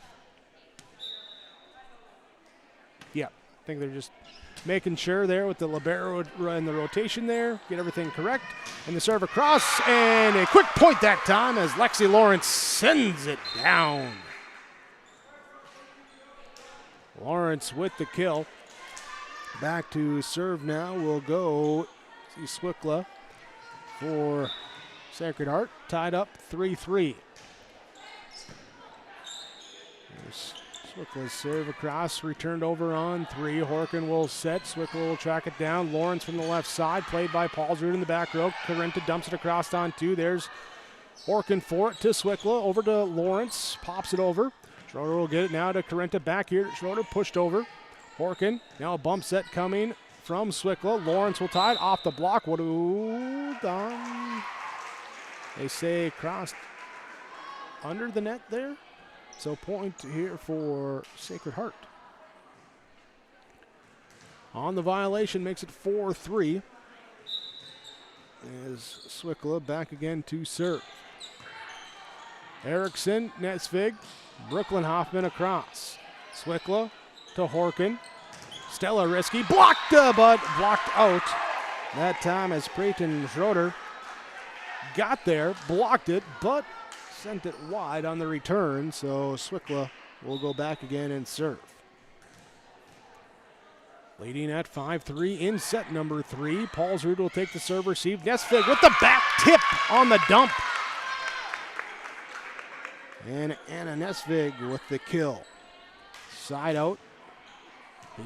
Yeah, I think they're just making sure there with the libero and the rotation there, get everything correct. And the serve across, and a quick point that time as Lexi Lawrence sends it down. Lawrence with the kill. Back to serve now will go Swickla for Sacred Heart, tied up 3-3. There's Swickla's serve across, returned over on 3. Horkin will set. Swickla will track it down. Lawrence from the left side, played by Paulsrud in the back row. Carenta dumps it across on 2. There's Horkin for it to Swickla. Over to Lawrence, pops it over. Schroeder will get it now to Carenta. Back here, Schroeder pushed over. Horkin, now a bump set coming from Swickla. Lawrence will tie it off the block. What do they say crossed under the net there? So point here for Sacred Heart. On the violation makes it 4-3. As Swickla back again to serve. Erickson, Netzvig, Brooklyn Hoffman across. Swickla to Horkin. Stella Risky, blocked, but blocked out. That time as Peyton Schroeder got there, blocked it, but sent it wide on the return, so Swickla will go back again and serve. Leading at 5-3 in set number 3. Paulsrud will take the serve receive. Nesvig with the back tip on the dump. And Anna Nesvig with the kill. Side out.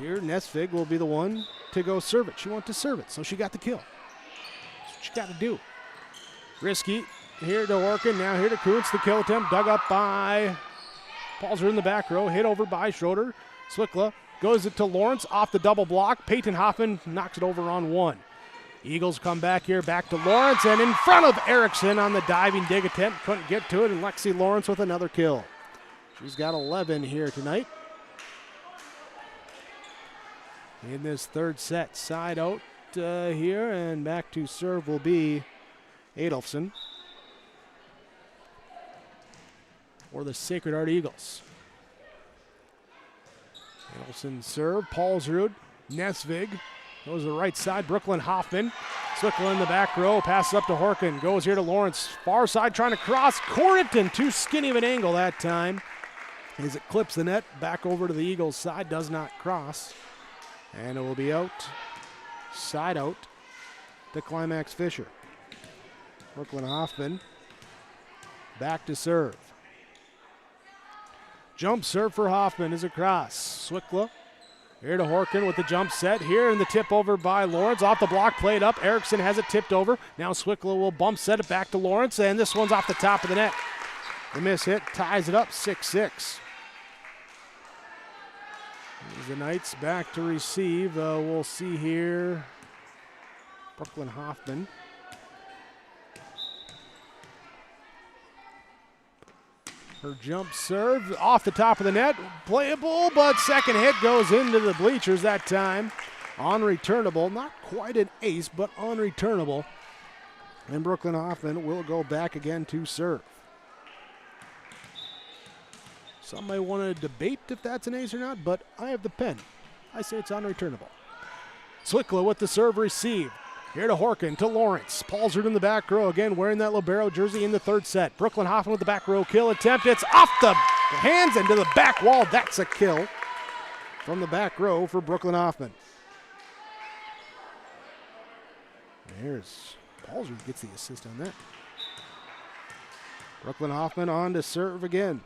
Here, Nesvig will be the one to go serve it. She wanted to serve it, so she got the kill. That's what she got to do. Risky. Here to Orkin, now here to Kuntz. The kill attempt dug up by Paulsrud in the back row. Hit over by Schroeder. Swickla goes it to Lawrence off the double block. Peyton Hoffman knocks it over on 1. Eagles come back here, back to Lawrence, and in front of Erickson on the diving dig attempt. Couldn't get to it, and Lexi Lawrence with another kill. She's got 11 here tonight. In this third set, side out here, and back to serve will be Adolfson for the Sacred Heart Eagles. Adolfson serve, Paulsrud, Nesvig, goes to the right side, Brooklyn Hoffman. Swickla in the back row, passes up to Horkin, goes here to Lawrence, far side trying to cross, Corrington, too skinny of an angle that time. As it clips the net, back over to the Eagles side, does not cross. And it will be out, side out to Climax-Fisher. Brooklyn Hoffman back to serve. Jump serve for Hoffman is across. Swickla here to Horkin with the jump set. Here in the tip over by Lawrence. Off the block, played up. Erickson has it tipped over. Now Swickla will bump set it back to Lawrence, and this one's off the top of the net. The miss hit ties it up 6-6. The Knights back to receive. We'll see here. Brooklyn Hoffman. Her jump serve off the top of the net. Playable, but second hit goes into the bleachers that time. Unreturnable. Not quite an ace, but unreturnable. And Brooklyn Hoffman will go back again to serve. Some may want to debate if that's an ace or not, but I have the pen. I say it's unreturnable. Swickla with the serve receive. Here to Horkin, to Lawrence. Paulsrud in the back row, again wearing that libero jersey in the third set. Brooklyn Hoffman with the back row kill attempt. It's off the hands and to the back wall. That's a kill from the back row for Brooklyn Hoffman. There's Paulsrud gets the assist on that. Brooklyn Hoffman on to serve again.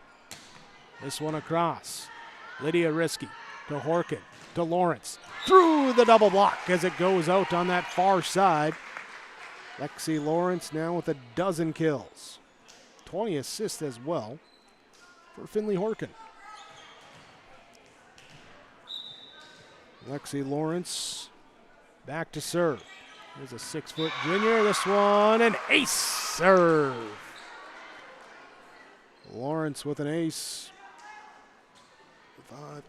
This one across. Lydia Risky to Horkin, to Lawrence. Through the double block as it goes out on that far side. Lexi Lawrence now with 12 kills. 20 assists as well for Finley Horkin. Lexi Lawrence back to serve. There's a 6-foot junior. This one an ace serve. Lawrence with an ace.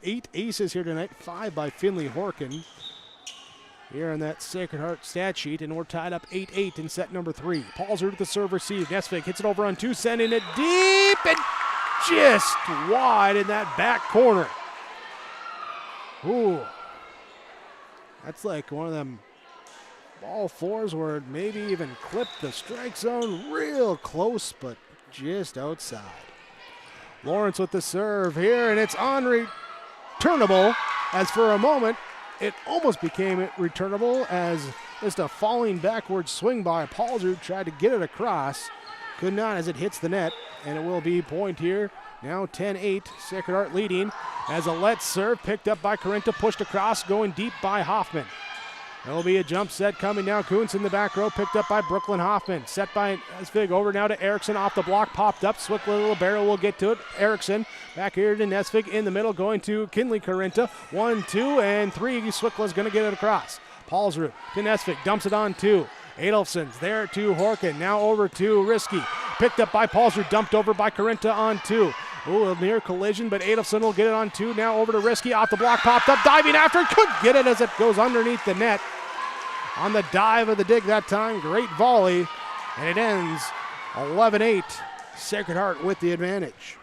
8 aces here tonight, 5 by Finley Horkin. Here on that Sacred Heart stat sheet, and we're tied up 8-8 in set number 3. Paulsrud with the serve receive. Nesvig hits it over on 2, sending it deep and just wide in that back corner. Ooh. That's like one of them ball fours where it maybe even clipped the strike zone real close, but just outside. Lawrence with the serve here, and it's unreturnable, as for a moment it almost became returnable as just a falling backward swing by Paulsrud tried to get it across. Could not as it hits the net, and it will be point here. Now 10-8, Sacred Heart leading as a let serve picked up by Corinta, pushed across, going deep by Hoffman. There will be a jump set coming now. Kuntz in the back row, picked up by Brooklyn Hoffman. Set by Nesvig, over now to Erickson off the block, popped up. Swickla libero will get to it. Erickson back here to Nesvig in the middle, going to Kinley Corinta. 1, 2, and 3. Swikla's going to get it across. Paulsrud to Nesvig, dumps it on 2. Adolfson's there to Horkin, now over to Risky. Picked up by Paulsrud, dumped over by Corinta on 2. Ooh, a near collision, but Adolfson will get it on 2. Now over to Risky, off the block, popped up, diving after, could get it as it goes underneath the net. On the dive of the dig that time, great volley, and it ends 11-8. Sacred Heart with the advantage.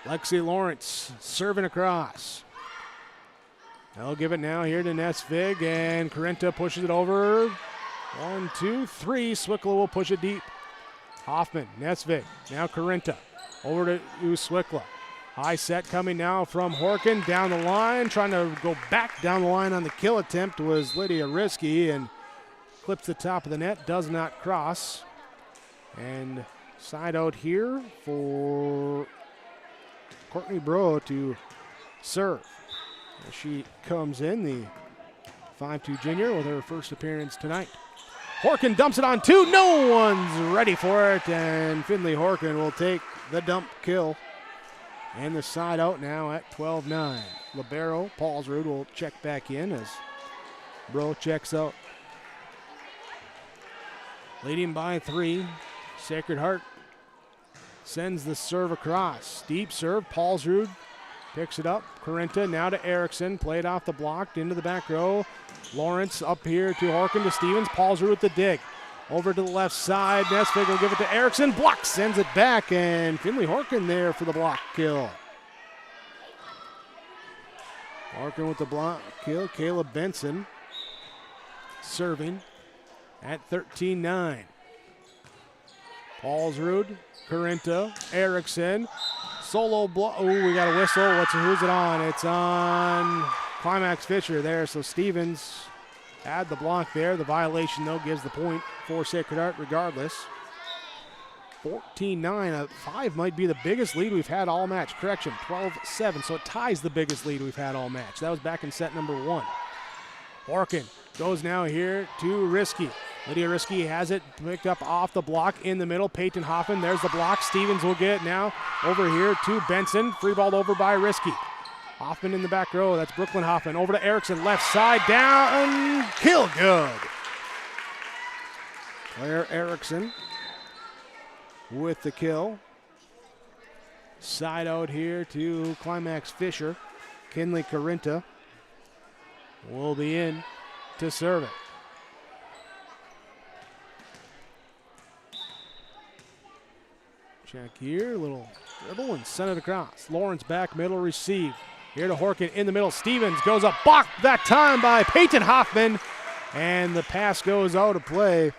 Lexi Lawrence serving across. They'll give it now here to Nesvig, and Corinta pushes it over. 1, 2, 3. Swickla will push it deep. Hoffman, Nesvig, now Corinta. Over to Swickla. High set coming now from Horkin down the line. Trying to go back down the line on the kill attempt was Lydia Risky, and clips the top of the net, does not cross. And side out here for Courtney Bro to serve. As she comes in, the 5'2" junior with her first appearance tonight. Horkin dumps it on 2. No one's ready for it, and Finley Horkin will take the dump kill. And the side out now at 12-9. Libero, Paulsrud will check back in as Bro checks out. Leading by 3, Sacred Heart sends the serve across. Deep serve, Paulsrud picks it up. Corinta now to Erickson, played off the block into the back row. Lawrence up here to Horkin, to Stevens. Paulsrud with the dig. Over to the left side. Nesvig will give it to Erickson. Block, sends it back, and Finley Horkin there for the block kill. Horkin with the block kill. Caleb Benson serving at 13-9. Paulsrud, Corinta, Erickson. Solo block. Oh, we got a whistle. Who's it on? It's on Climax-Fisher there. So Stevens had the block there. The violation, though, gives the point for Sacred Heart regardless. 14-9. 5 might be the biggest lead we've had all match. Correction, 12-7. So it ties the biggest lead we've had all match. That was back in set number 1. Horkin goes now here to Risky. Lydia Risky has it picked up off the block in the middle. Peyton Hoffman, there's the block. Stevens will get it now over here to Benson. Free ball over by Risky. Hoffman in the back row. That's Brooklyn Hoffman. Over to Erickson, left side, down, kill good. Claire Erickson with the kill. Side out here to Climax-Fisher. Kinley Carinta will be in to serve it. Check here, little dribble and send it across. Lawrence back middle, receive. Here to Horkin in the middle. Stevens goes up, blocked that time by Peyton Hoffman. And the pass goes out of play.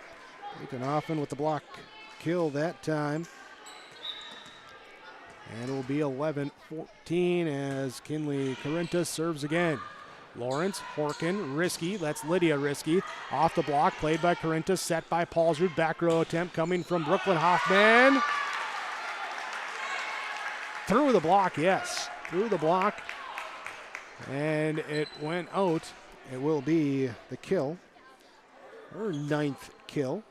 Peyton Hoffman with the block kill that time. And it will be 11-14 as Kinley Carinta serves again. Lawrence, Horkin, Risky, that's Lydia Risky. Off the block, played by Carinta, set by Paulsrud. Back row attempt coming from Brooklyn Hoffman. Through the block, yes. Through the block. And it went out. It will be the kill. Her 9th kill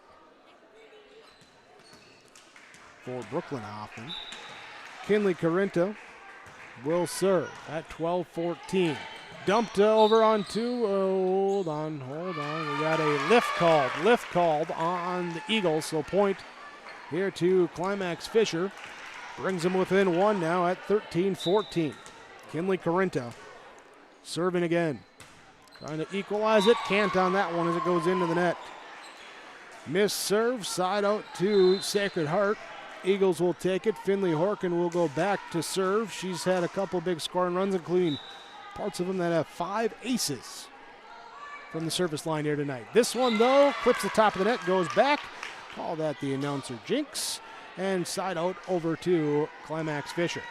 for Brooklyn Hoffman. Kinley Carinta will serve at 12-14. Dumped over onto, hold on. We got a lift called on the Eagles. So point here to Climax-Fisher. Brings them within one now at 13-14. Kinley Carinta serving again. Trying to equalize it. Can't on that one as it goes into the net. Missed serve. Side out to Sacred Heart. Eagles will take it. Finley Horkin will go back to serve. She's had a couple big scoring runs, including parts of them that have 5 aces from the service line here tonight. This one, though, clips the top of the net, goes back. Call that the announcer jinx. And side out over to Climax-Fisher.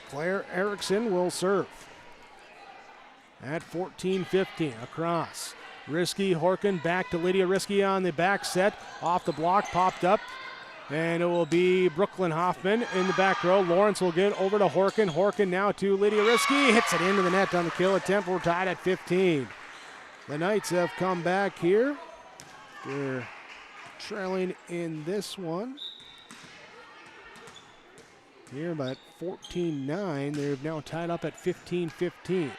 Claire Erickson will serve at 14-15 across. Risky, Horkin back to Lydia Risky on the back set. Off the block, popped up. And it will be Brooklyn Hoffman in the back row. Lawrence will get over to Horkin. Horkin now to Lydia Risky. Hits it into the net on the kill attempt. We're tied at 15. The Knights have come back here. They're trailing in this one. Here by 14-9. They're now tied up at 15-15.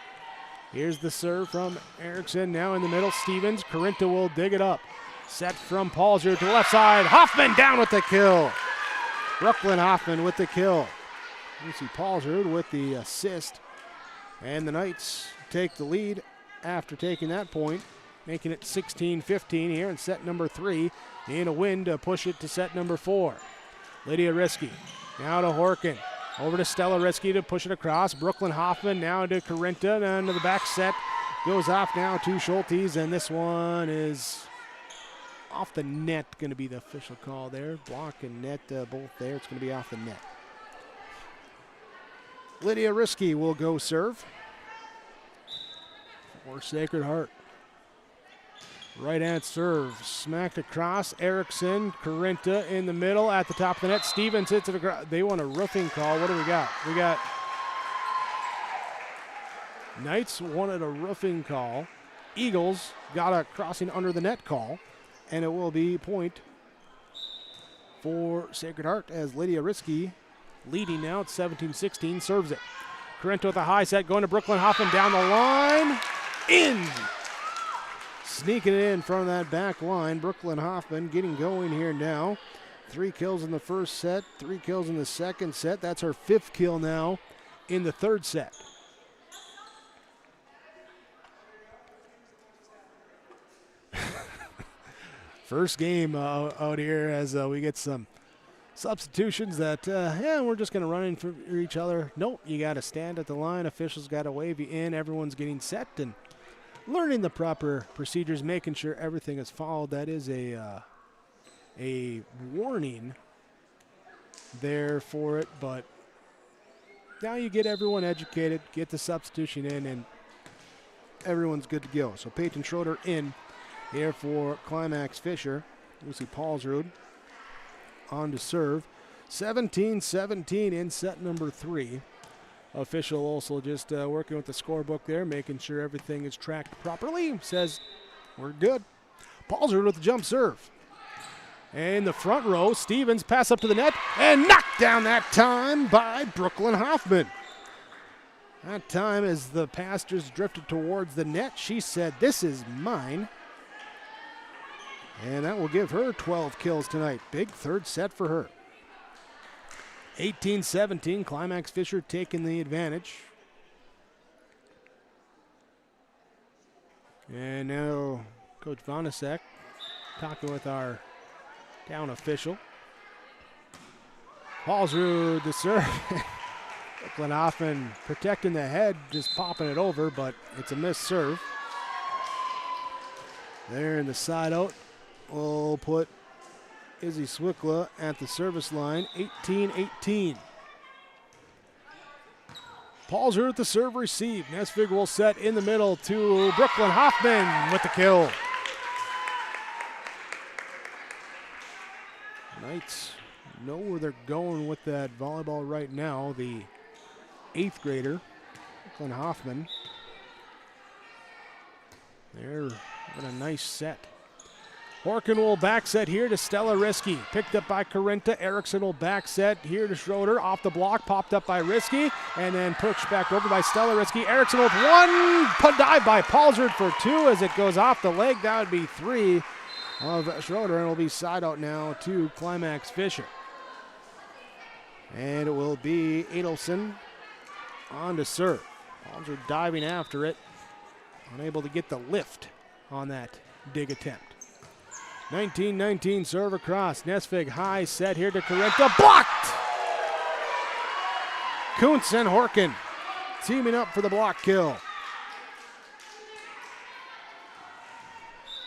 Here's the serve from Erickson. Now in the middle. Stevens. Carinta will dig it up. Set from Paulsrud to the left side. Hoffman down with the kill. Brooklyn Hoffman with the kill. You see Paulsrud with the assist. And the Knights take the lead after taking that point, making it 16-15 here in set number 3. In a win to push it to set number 4. Lydia Risky now to Horkin. Over to Stella Risky to push it across. Brooklyn Hoffman now to Carinta. Down to the back set. Goes off now to Schultes. And this one is off the net, going to be the official call there. Block and net both there. It's going to be off the net. Lydia Risky will go serve for Sacred Heart. Right hand serve. Smacked across. Erickson, Carinta in the middle at the top of the net. Stevens hits it across. They want a roofing call. What do we got? We got Knights wanted a roofing call. Eagles got a crossing under the net call. And it will be point for Sacred Heart as Lydia Risky, leading now at 17-16, serves it. Carinta with a high set, going to Brooklyn Hoffman down the line. In! Sneaking it in from that back line. Brooklyn Hoffman getting going here now. 3 kills in the first set, 3 kills in the second set. That's her 5th kill now in the third set. First game out here as we get some substitutions that, we're just going to run in for each other. Nope, you got to stand at the line. Officials got to wave you in. Everyone's getting set and learning the proper procedures, making sure everything is followed. That is a warning there for it, but now you get everyone educated, get the substitution in, and everyone's good to go. So Peyton Schroeder in here for Climax-Fisher. Lucy Paulsrud on to serve. 17-17 in set number 3. Official also just working with the scorebook there, making sure everything is tracked properly. Says we're good. Paulsrud with the jump serve. And the front row, Stevens pass up to the net and knocked down that time by Brooklyn Hoffman. That time as the pass just drifted towards the net, she said, "This is mine." And that will give her 12 kills tonight. Big third set for her. 18-17, Climax-Fisher taking the advantage. And now Coach Vonasek talking with our down official. Paulsrud the serve. Brooklyn Hoffman protecting the head, just popping it over, but it's a missed serve. There in the side out, we'll put Izzy Swickla at the service line, 18-18. Paulsrud with the serve receive. Nesvig will set in the middle to Brooklyn Hoffman with the kill. Knights know where they're going with that volleyball right now. The 8th grader, Brooklyn Hoffman. They're in a nice set. Horkin will back set here to Stella Risky. Picked up by Corinta. Erickson will back set here to Schroeder. Off the block, popped up by Risky, and then pushed back over by Stella Risky. Erickson with one. Dive by Paulsrud for 2 as it goes off the leg. That would be 3 of Schroeder, and it will be side out now to Climax-Fisher. And it will be Adelson on to serve. Paulsrud diving after it. Unable to get the lift on that dig attempt. 19-19 serve across. Nesvig high set here to Corinta. Blocked! Kuntz and Horkin teaming up for the block kill.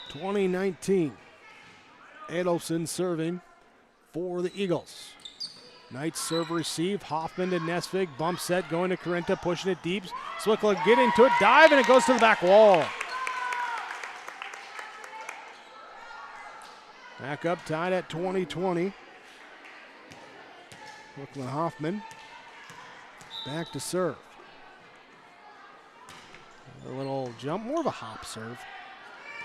20-19. Adelson serving for the Eagles. Knights serve receive. Hoffman to Nesvig. Bump set going to Corinta, pushing it deep. Swickla getting to it, dive, and it goes to the back wall. Back up, tied at 20-20. Brooklyn Hoffman back to serve. A little jump, more of a hop serve.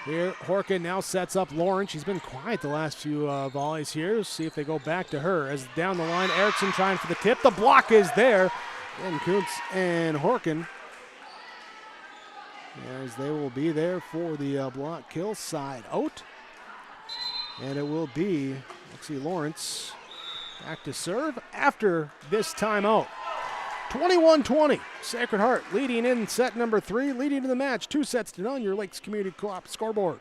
Here, Horkin now sets up Lauren. She's been quiet the last few volleys here. Let's see if they go back to her. As down the line, Erickson trying for the tip. The block is there. And Kuntz and Horkin, as they will be there for the block kill side out. And it will be Lexi Lawrence back to serve after this timeout. 21-20, Sacred Heart leading in set number 3, leading to the match 2-0, your Lakes Community Co-op scoreboard.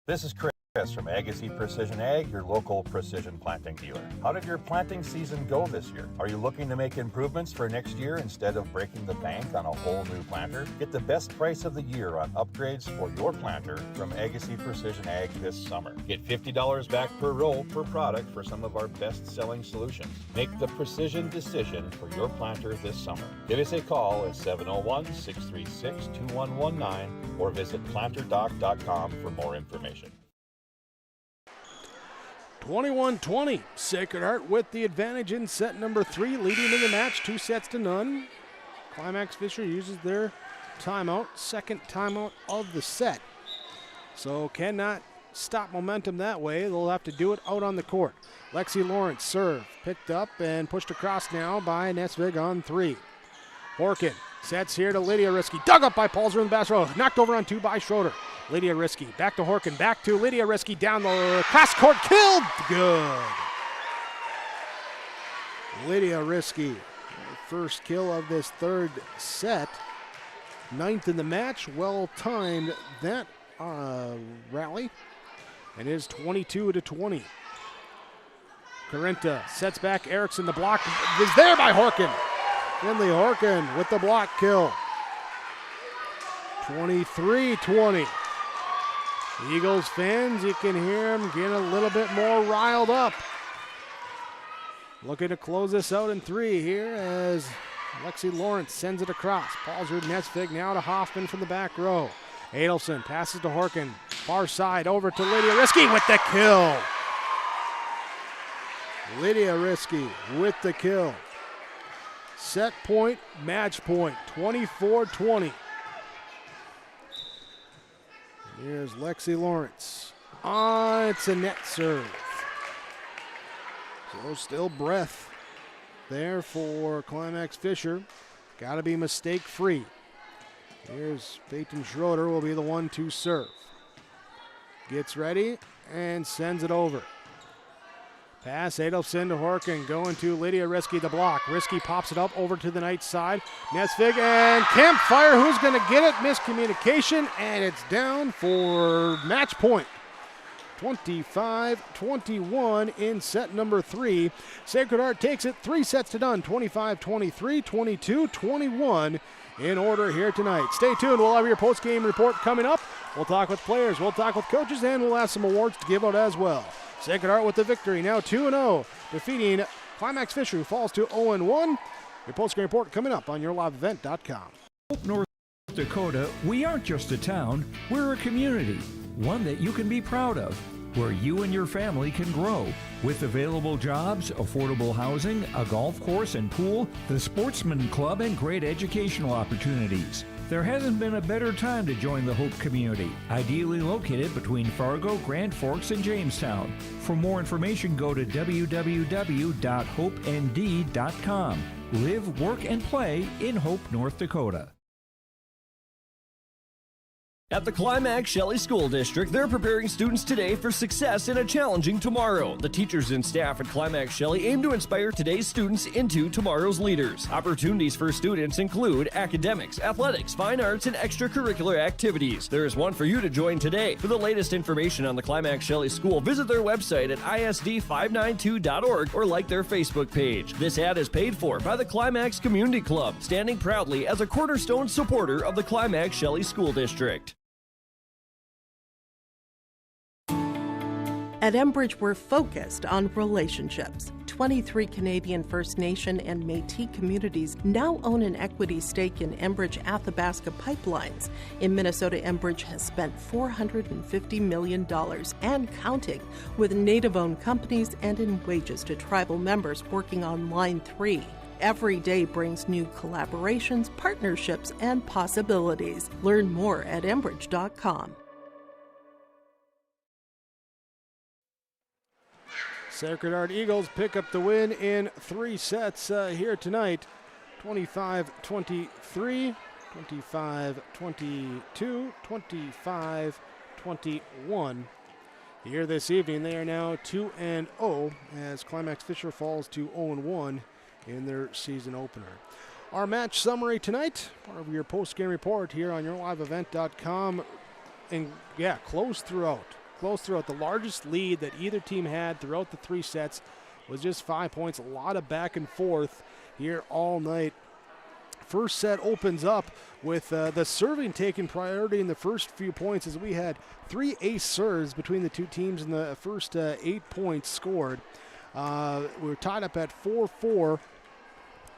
This is Chris from Agassiz Precision Ag, your local precision planting dealer. How did your planting season go this year? Are you looking to make improvements for next year instead of breaking the bank on a whole new planter? Get the best price of the year on upgrades for your planter from Agassiz Precision Ag this summer. Get $50 back per row per product for some of our best-selling solutions. Make the precision decision for your planter this summer. Give us a call at 701-636-2119 or visit planterdoc.com for more information. 21-20, Sacred Heart with the advantage in set number 3, leading in the match 2-0. Climax-Fisher uses their timeout, second timeout of the set. So cannot stop momentum that way. They'll have to do it out on the court. Lexi Lawrence serve, picked up and pushed across now by Nesvig on 3. Horkin sets here to Lydia Risky, dug up by Paulsrud in the back row, knocked over on 2 by Schroeder. Lydia Risky, back to Horkin, back to Lydia Risky, down the cross court, killed, good. Lydia Risky, first kill of this third set, 9th in the match, well timed that rally, and it is 22-20. Corinta sets back Erickson, the block is there by Horkin. Finley Horkin with the block kill. 23-20. Eagles fans, you can hear them getting a little bit more riled up. Looking to close this out in 3 here as Lexi Lawrence sends it across. Paulsrud Nesvig now to Hoffman from the back row. Adelson passes to Horkin. Far side over to Lydia Risky with the kill. Lydia Risky with the kill. Set point, match point, 24-20. Here's Lexi Lawrence. It's a net serve. So still breath there for Climax-Fisher. Got to be mistake-free. Here's Peyton Schroeder will be the one to serve. Gets ready and sends it over. Pass Adolfson to Horkin, going to Lydia Risky, the block. Risky pops it up over to the Knights side. Nesvig and Campfire, who's going to get it? Miscommunication, and it's down for match point. 25-21 in set number 3. Sacred Heart takes it 3 sets to none. 25-23, 22-21 in order here tonight. Stay tuned. We'll have your post-game report coming up. We'll talk with players, we'll talk with coaches, and we'll have some awards to give out as well. Sacred Heart with the victory, now 2-0, defeating Climax-Fisher, who falls to 0-1. Your post-game report coming up on yourliveevent.com. North Dakota, we aren't just a town, we're a community, one that you can be proud of, where you and your family can grow. With available jobs, affordable housing, a golf course and pool, the Sportsman Club, and great educational opportunities. There hasn't been a better time to join the Hope community, ideally located between Fargo, Grand Forks, and Jamestown. For more information, go to www.hopend.com. Live, work, and play in Hope, North Dakota. At the Climax-Shelley School District, they're preparing students today for success in a challenging tomorrow. The teachers and staff at Climax-Shelley aim to inspire today's students into tomorrow's leaders. Opportunities for students include academics, athletics, fine arts, and extracurricular activities. There is one for you to join today. For the latest information on the Climax-Shelley School, visit their website at isd592.org or like their Facebook page. This ad is paid for by the Climax Community Club, standing proudly as a cornerstone supporter of the Climax-Shelley School District. At Enbridge, we're focused on relationships. 23 Canadian First Nation and Métis communities now own an equity stake in Enbridge Athabasca Pipelines. In Minnesota, Enbridge has spent $450 million and counting with Native-owned companies and in wages to tribal members working on Line 3. Every day brings new collaborations, partnerships, and possibilities. Learn more at Enbridge.com. Sacred Heart Eagles pick up the win in 3 sets here tonight. 25-23, 25-22, 25-21. Here this evening, they are now 2-0 as Climax-Fisher falls to 0-1 in their season opener. Our match summary tonight, part of your post-game report here on yourliveevent.com. And yeah, close throughout. The largest lead that either team had throughout the 3 sets was just 5 points. A lot of back and forth here all night. First set opens up with the serving taking priority in the first few points, as we had 3 ace serves between the two teams in the first 8 points scored. We were tied up at 4-4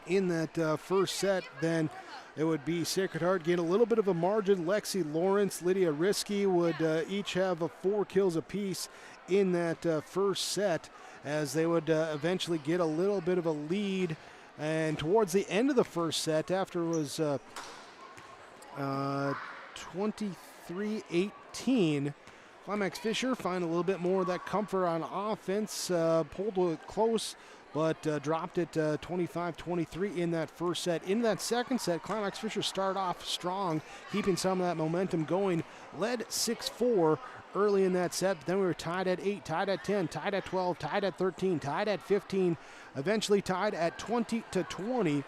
in that first set. Then it would be Sacred Heart gain a little bit of a margin. Lexi Lawrence, Lydia Risky would each have 4 kills apiece in that first set, as they would eventually get a little bit of a lead. And towards the end of the first set, after it was 23-18, Climax-Fisher find a little bit more of that comfort on offense, pulled it close, but dropped it 25-23 in that first set. In that second set, Climax-Fisher started off strong, keeping some of that momentum going, led 6-4 early in that set, but then we were tied at 8, tied at 10, tied at 12, tied at 13, tied at 15, eventually tied at 20-20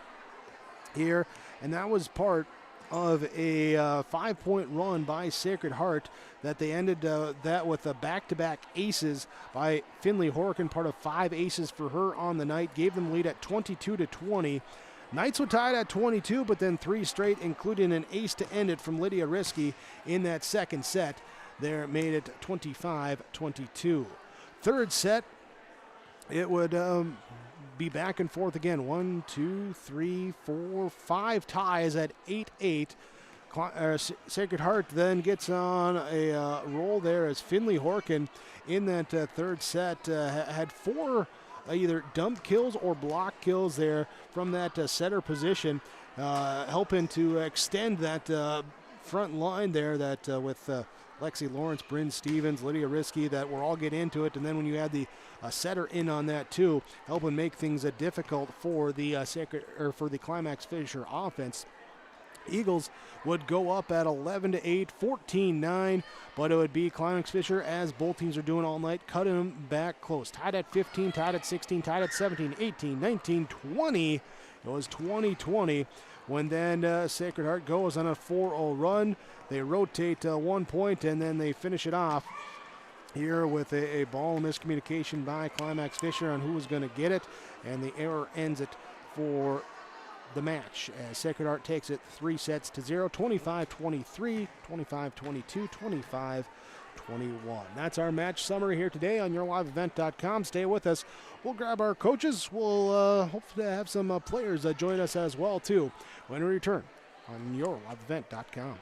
here, and that was part of a 5-point run by Sacred Heart that they ended that with a back-to-back aces by Finley Horkin, part of 5 aces for her on the night, gave them lead at 22-20. Knights were tied at 22, but then 3 straight, including an ace to end it from Lydia Risky in that second set. There made it 25-22. Third set, it would be back and forth again. 1, 2, 3, 4, 5 ties at 8-8. Sacred Heart then gets on a roll there as Finley Horkin in that third set had 4 either dump kills or block kills there from that setter position, helping to extend that front line there that with Lexi Lawrence, Bryn Stevens, Lydia Risky, that will all get into it. And then when you add the setter in on that too, helping make things difficult for the for the Climax-Fisher offense. Eagles would go up at 11-8, 14-9, but it would be Climax-Fisher, as both teams are doing all night, cutting them back close. Tied at 15, tied at 16, tied at 17, 18, 19, 20. It was 20-20 when then Sacred Heart goes on a 4-0 run. They rotate 1 point, and then they finish it off here with a ball miscommunication by Climax-Fisher on who was going to get it, and the error ends it for the match as Sacred Heart takes it 3-0, 25-23, 25-22, 25-21. That's our match summary here today on YourLiveEvent.com. Stay with us. We'll grab our coaches. We'll hopefully have some players join us as well too when we return on YourLiveEvent.com.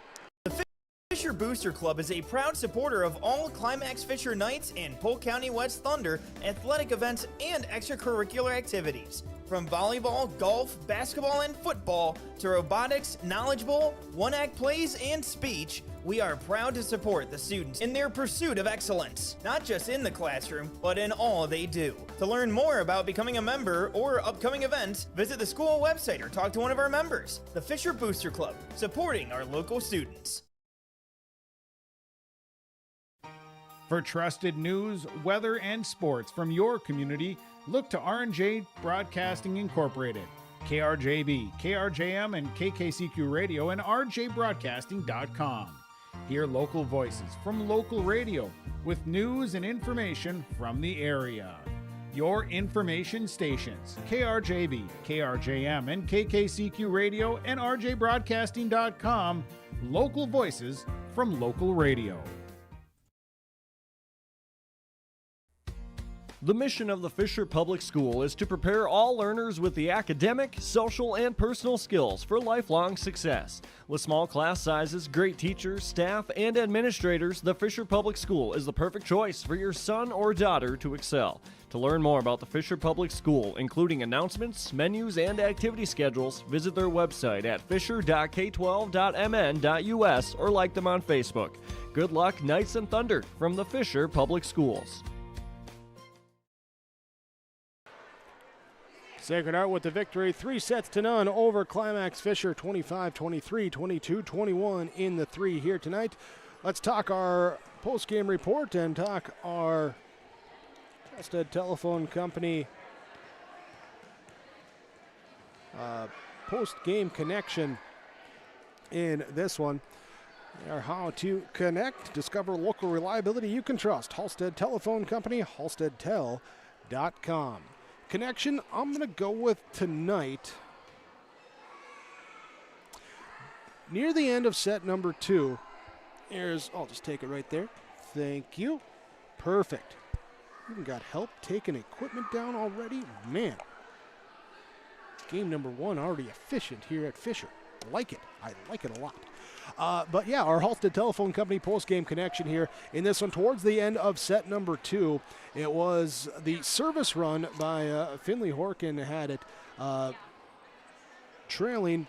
Fisher Booster Club is a proud supporter of all Climax-Fisher Knights and Polk County West Thunder athletic events and extracurricular activities. From volleyball, golf, basketball, and football to robotics, knowledgeable, one-act plays, and speech, we are proud to support the students in their pursuit of excellence, not just in the classroom, but in all they do. To learn more about becoming a member or upcoming events, visit the school website or talk to one of our members. The Fisher Booster Club, supporting our local students. For trusted news, weather, and sports from your community, look to R&J Broadcasting Incorporated, KRJB, KRJM, and KKCQ Radio, and rjbroadcasting.com. Hear local voices from local radio with news and information from the area. Your information stations, KRJB, KRJM, and KKCQ Radio, and rjbroadcasting.com. Local voices from local radio. The mission of the Fisher Public School is to prepare all learners with the academic, social, and personal skills for lifelong success. With small class sizes, great teachers, staff, and administrators, the Fisher Public School is the perfect choice for your son or daughter to excel. To learn more about the Fisher Public School, including announcements, menus, and activity schedules, visit their website at fisher.k12.mn.us or like them on Facebook. Good luck, Knights and Thunder, from the Fisher Public Schools. Sacred Heart with the victory, 3-0 over Climax-Fisher, 25-23, 22-21 in the 3 here tonight. Let's talk our post-game report and talk our trusted telephone company post-game connection in this one. Or how to connect, discover local reliability you can trust. Halstead Telephone Company, halsteadtel.com. Connection, I'm going to go with tonight. Near the end of set number 2, I'll just take it right there. Thank you. Perfect. Even got help taking equipment down already. Man, game number 1 already efficient here at Fisher. I like it a lot. But yeah, our Halstead Telephone Company post-game connection here in this one towards the end of set number 2. It was the service run by Finley Horkin had it trailing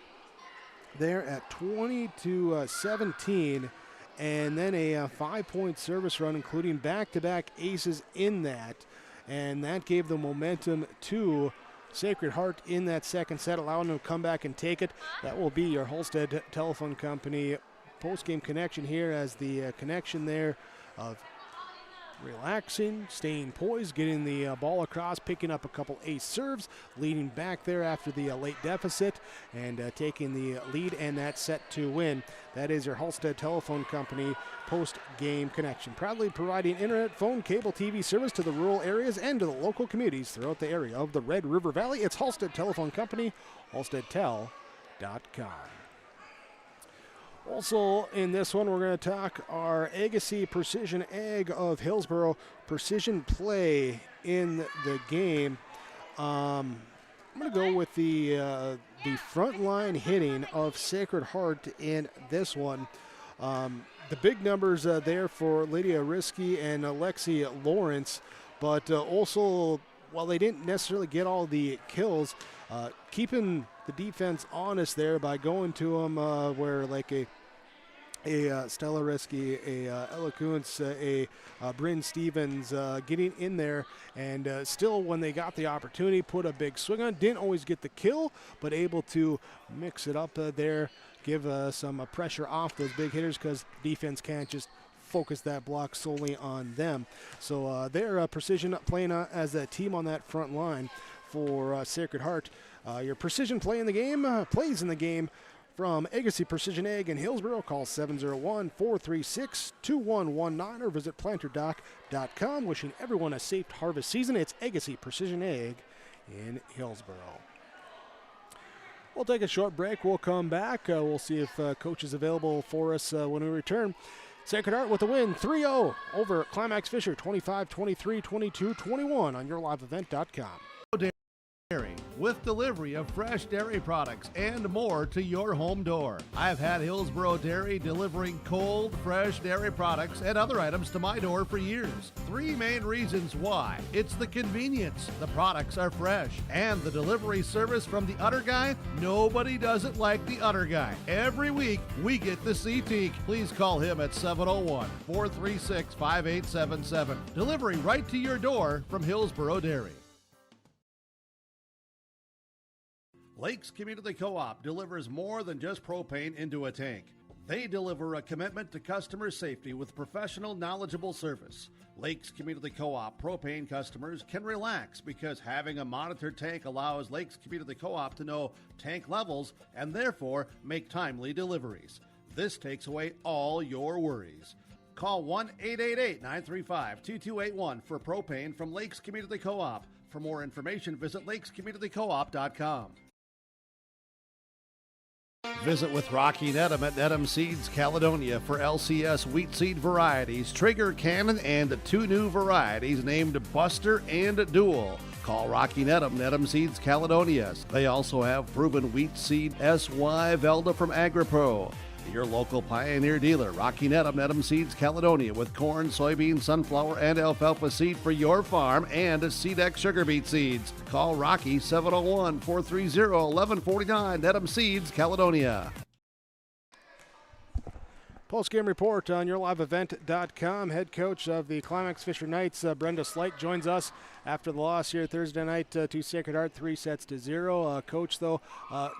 there at 20-17, and then a 5-point service run, including back-to-back aces in that, and that gave the momentum to Sacred Heart in that second set, allowing them to come back and take it. That will be your Halstead Telephone Company post-game connection here, as the connection there of relaxing, staying poised, getting the ball across, picking up a couple ace serves, leading back there after the late deficit, and taking the lead and that set to win. That is your Halstead Telephone Company post-game connection. Proudly providing internet, phone, cable, TV service to the rural areas and to the local communities throughout the area of the Red River Valley. It's Halstead Telephone Company, halsteadtel.com. Also in this one, we're going to talk our Agassiz Precision Ag of Hillsboro precision play in the game. I'm going to go with the front line hitting of Sacred Heart in this one. The big numbers there for Lydia Risky and Alexi Lawrence, but also, while they didn't necessarily get all the kills, keeping the defense honest there by going to them where like a a Stella Risky, a Ella Kuntz, a Bryn Stevens getting in there, and still when they got the opportunity, put a big swing on. Didn't always get the kill, but able to mix it up there, give some pressure off those big hitters because defense can't just focus that block solely on them. So they're precision playing as a team on that front line for Sacred Heart. Your precision play in the game, plays in the game from Agassiz Precision Ag in Hillsboro. Call 701-436-2119 or visit planterdoc.com. Wishing everyone a safe harvest season. It's Agassiz Precision Ag in Hillsboro. We'll take a short break. We'll come back. We'll see if Coach is available for us when we return. Sacred Heart with a win 3-0 over Climax-Fisher, 25-23, 22-21 on yourliveevent.com. With delivery of fresh dairy products and more to your home door. I've had Hillsboro Dairy delivering cold, fresh dairy products and other items to my door for years. 3 main reasons why. It's the convenience, the products are fresh, and the delivery service from the Udder Guy. Nobody does it like the Udder Guy. Every week, we get the C-Teak. Please call him at 701-436-5877. Delivery right to your door from Hillsboro Dairy. Lakes Community Co-op delivers more than just propane into a tank. They deliver a commitment to customer safety with professional, knowledgeable service. Lakes Community Co-op propane customers can relax because having a monitored tank allows Lakes Community Co-op to know tank levels and therefore make timely deliveries. This takes away all your worries. Call 1-888-935-2281 for propane from Lakes Community Co-op. For more information, visit lakescommunitycoop.com. Visit with Rocky Nedham at Nedham Seeds Caledonia for LCS wheat seed varieties, Trigger Cannon, and 2 new varieties named Buster and Dual. Call Rocky Nedham, Nedham Seeds Caledonia. They also have proven wheat seed SY Velda from AgriPro. Your local Pioneer dealer, Rocky Nedham, Nedham Seeds Caledonia, with corn, soybean, sunflower, and alfalfa seed for your farm and Seedex sugar beet seeds. Call Rocky 701-430-1149, Nedham Seeds Caledonia. Post-game report on yourliveevent.com. Head coach of the Climax-Fisher Knights, Brenda Slight, joins us after the loss here Thursday night to Sacred Heart, 3-0. Coach, though,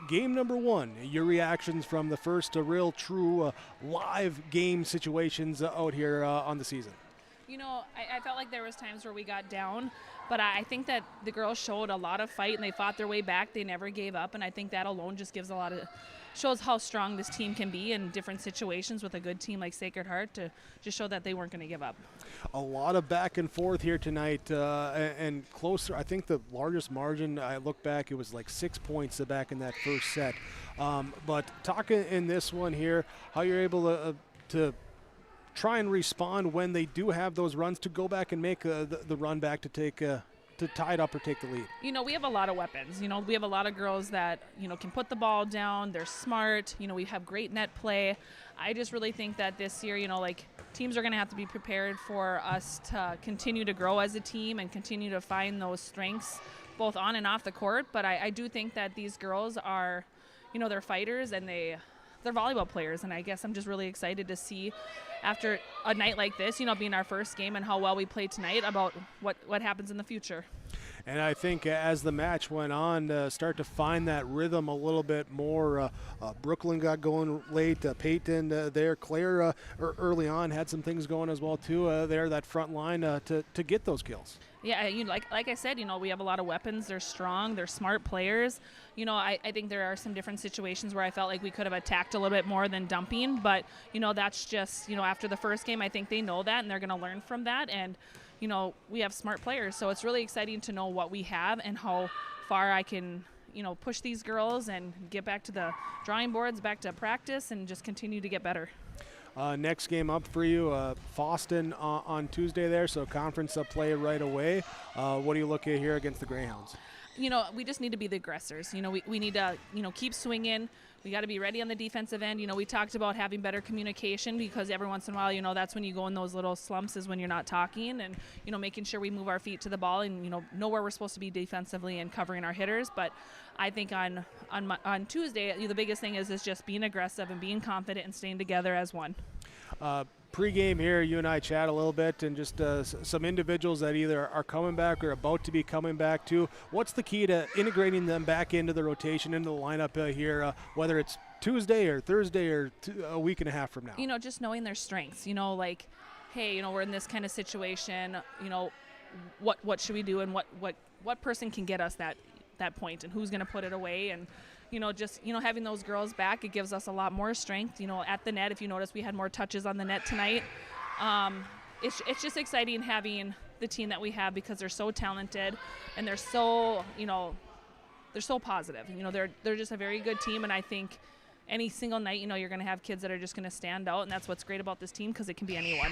game number 1, your reactions from the first real, true, live game situations out here on the season? You know, I felt like there was times where we got down, but I think that the girls showed a lot of fight and they fought their way back. They never gave up, and I think that alone just gives shows how strong this team can be in different situations with a good team like Sacred Heart to just show that they weren't going to give up. A lot of back and forth here tonight and closer. I think the largest margin, I look back, it was like 6 points back in that first set. But talking in this one here, how you're able to try and respond when they do have those runs to go back and make the run back to take to tie it up or take the lead. You know, we have a lot of weapons. You know, we have a lot of girls that, you know, can put the ball down. They're smart. You know, we have great net play. I just really think that this year, you know, like, teams are going to have to be prepared for us to continue to grow as a team and continue to find those strengths both on and off the court. But I do think that these girls are, you know, they're fighters and they're volleyball players, and I guess I'm just really excited to see after a night like this, you know, being our first game and how well we played tonight, about what happens in the future. And I think as the match went on, start to find that rhythm a little bit more. Brooklyn got going late. Peyton there. Claire early on had some things going as well too. There, that front line to get those kills. Yeah, you know, like I said, you know, we have a lot of weapons. They're strong. They're smart players. You know, I think there are some different situations where I felt like we could have attacked a little bit more than dumping. But, you know, that's just, you know, after the first game, I think they know that and they're going to learn from that. And, you know, we have smart players. So it's really exciting to know what we have and how far I can, you know, push these girls and get back to the drawing boards, back to practice, and just continue to get better. Next game up for you, Foston on Tuesday there, so conference play right away. What do you look at here against the Greyhounds? we just need to be the aggressors. We need to, keep swinging. We got to be ready on the defensive end. We talked about having better communication because every once in a while, that's when you go in those little slumps is when you're not talking and, making sure we move our feet to the ball and, know where we're supposed to be defensively and covering our hitters. But I think on Tuesday, the biggest thing is just being aggressive and being confident and staying together as one. Pre-game here, you and I chat a little bit, and just some individuals that either are coming back or about to be coming back too. What's the key to integrating them back into the rotation, into the lineup here, whether it's Tuesday or Thursday or a week and a half from now? Just knowing their strengths. Like, hey, we're in this kind of situation. What should we do, and what person can get us that point, and who's going to put it away, and having those girls back, it gives us a lot more strength, at the net. If you notice, we had more touches on the net tonight. It's just exciting having the team that we have because they're so talented and they're so, they're so positive. They're just a very good team, and I think any single night, you're going to have kids that are just going to stand out, and that's what's great about this team because it can be anyone.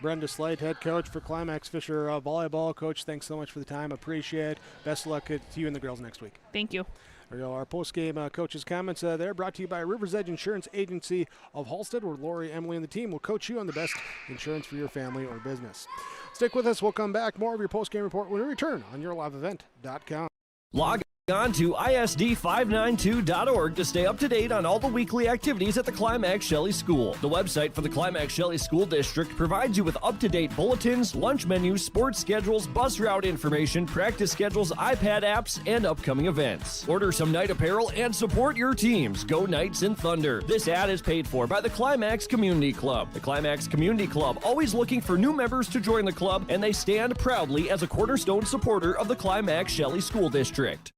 Brenda Slate, head coach for Climax-Fisher volleyball. Coach, thanks so much for the time. Appreciate it. Best of luck to you and the girls next week. Thank you. There we go. Our post-game coaches' comments there brought to you by River's Edge Insurance Agency of Halstead, where Lori, Emily, and the team will coach you on the best insurance for your family or business. Stick with us. We'll come back. More of your post-game report when we return on yourliveevent.com. Log on to isd592.org to stay up to date on all the weekly activities at the Climax Shelley School. The website for the Climax Shelley School District provides you with up-to-date bulletins, lunch menus, sports schedules, bus route information, practice schedules, iPad apps, and upcoming events. Order some night apparel and support your teams. Go Knights and Thunder. This ad is paid for by the Climax Community Club. The Climax Community Club, always looking for new members to join the club, and they stand proudly as a cornerstone supporter of the Climax Shelley School District.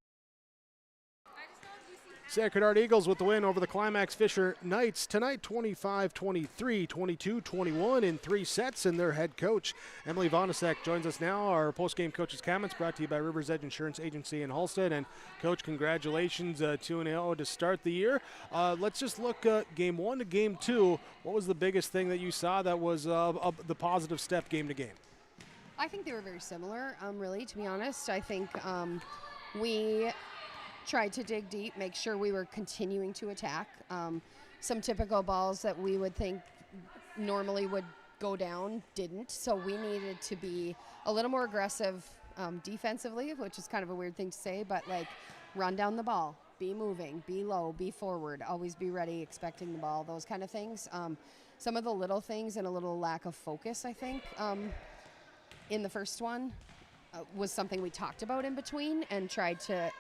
Sacred Heart Eagles with the win over the Climax-Fisher Knights tonight, 25-23, 22-21 in 3 sets, and their head coach, Emily Vonasek, joins us now. Our post-game coaches' comments brought to you by River's Edge Insurance Agency in Halstead. And, Coach, congratulations, 2-0 to start the year. Let's just look game 1 to game 2. What was the biggest thing that you saw that was the positive step game to game? I think they were very similar, really, to be honest. I think we tried to dig deep, make sure we were continuing to attack. Some typical balls that we would think normally would go down didn't, so we needed to be a little more aggressive defensively, which is kind of a weird thing to say, but like run down the ball, be moving, be low, be forward, always be ready, expecting the ball, those kind of things. Some of the little things and a little lack of focus, I think, in the first one was something we talked about in between and tried to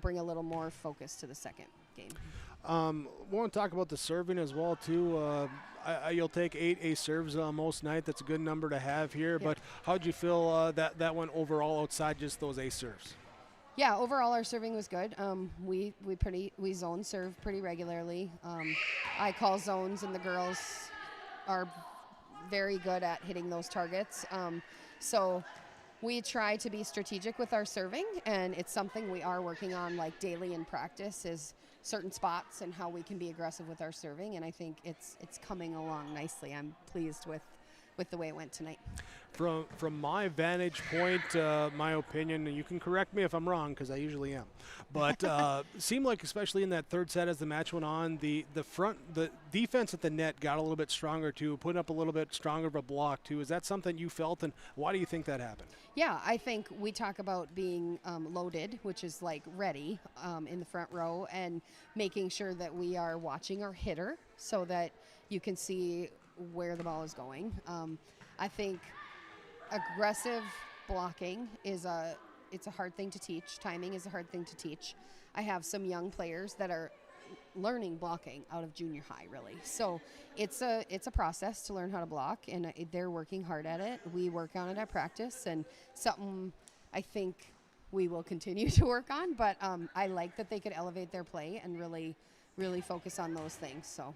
bring a little more focus to the second game. Want to talk about the serving as well too. You'll take 8 ace serves most night. That's a good number to have here. Yep. But how'd you feel that went overall outside just those ace serves? Yeah, overall our serving was good. We zone serve pretty regularly. I call zones, and the girls are very good at hitting those targets. So we try to be strategic with our serving, and it's something we are working on like daily in practice, is certain spots and how we can be aggressive with our serving, and I think it's coming along nicely. I'm pleased with the way it went tonight. From my vantage point, my opinion, and you can correct me if I'm wrong because I usually am, but seemed like especially in that third set as the match went on, the defense at the net got a little bit stronger too, putting up a little bit stronger of a block too. Is that something you felt, and why do you think that happened? Yeah, I think we talk about being loaded, which is like ready in the front row, and making sure that we are watching our hitter so that you can see where the ball is going. I think aggressive blocking is it's a hard thing to teach. Timing is a hard thing to teach. I have some young players that are learning blocking out of junior high, really. So it's a process to learn how to block, and they're working hard at it. We work on it at practice, and something I think we will continue to work on, but I like that they could elevate their play and really, really focus on those things. So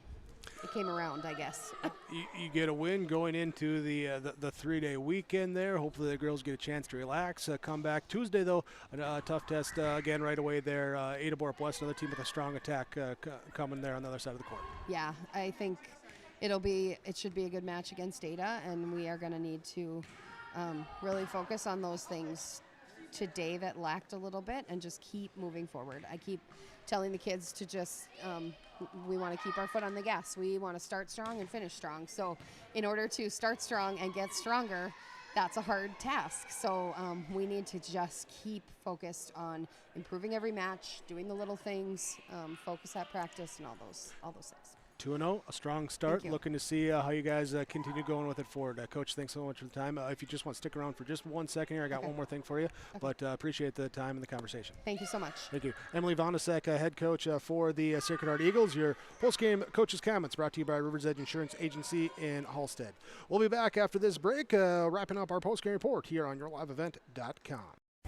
it came around, I guess. You get a win going into the 3-day weekend there. Hopefully the girls get a chance to relax, come back. Tuesday, though, a tough test again right away there. Ada-Borup West, another team with a strong attack coming there on the other side of the court. Yeah, I think it should be a good match against Ada, and we are going to need to really focus on those things today that lacked a little bit and just keep moving forward. I keep telling the kids to just, we want to keep our foot on the gas. We want to start strong and finish strong. So in order to start strong and get stronger, that's a hard task. So we need to just keep focused on improving every match, doing the little things, focus at practice, and all those things. 2-0, a strong start. Looking to see how you guys continue going with it forward. Coach, thanks so much for the time. If you just want to stick around for just 1 second here, I got one more thing for you, but appreciate the time and the conversation. Thank you so much. Thank you. Emily Vonasek, head coach for the Sacred Heart Eagles. Your post-game coach's comments brought to you by Rivers Edge Insurance Agency in Halstead. We'll be back after this break, wrapping up our post-game report here on YourLiveEvent.com.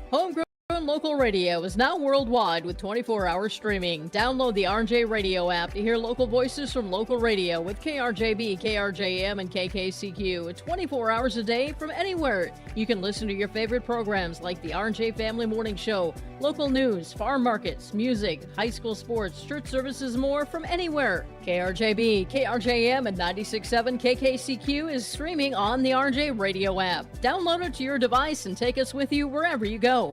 Homegrown local radio is now worldwide with 24-hour streaming. Download the RJ Radio app to hear local voices from local radio with KRJB, KRJM, and KKCQ. 24 hours a day from anywhere. You can listen to your favorite programs like the RJ Family Morning Show, local news, farm markets, music, high school sports, church services, more from anywhere. KRJB, KRJM, and 96.7 KKCQ is streaming on the RJ Radio app. Download it to your device and take us with you wherever you go.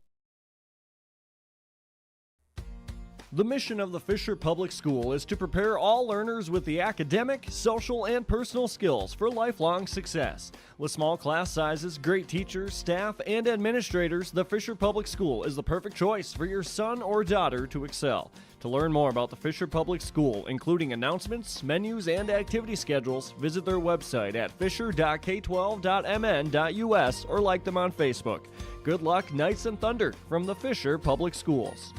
The mission of the Fisher Public School is to prepare all learners with the academic, social, and personal skills for lifelong success. With small class sizes, great teachers, staff, and administrators, the Fisher Public School is the perfect choice for your son or daughter to excel. To learn more about the Fisher Public School, including announcements, menus, and activity schedules, visit their website at fisher.k12.mn.us or like them on Facebook. Good luck, Knights and Thunder, from the Fisher Public Schools.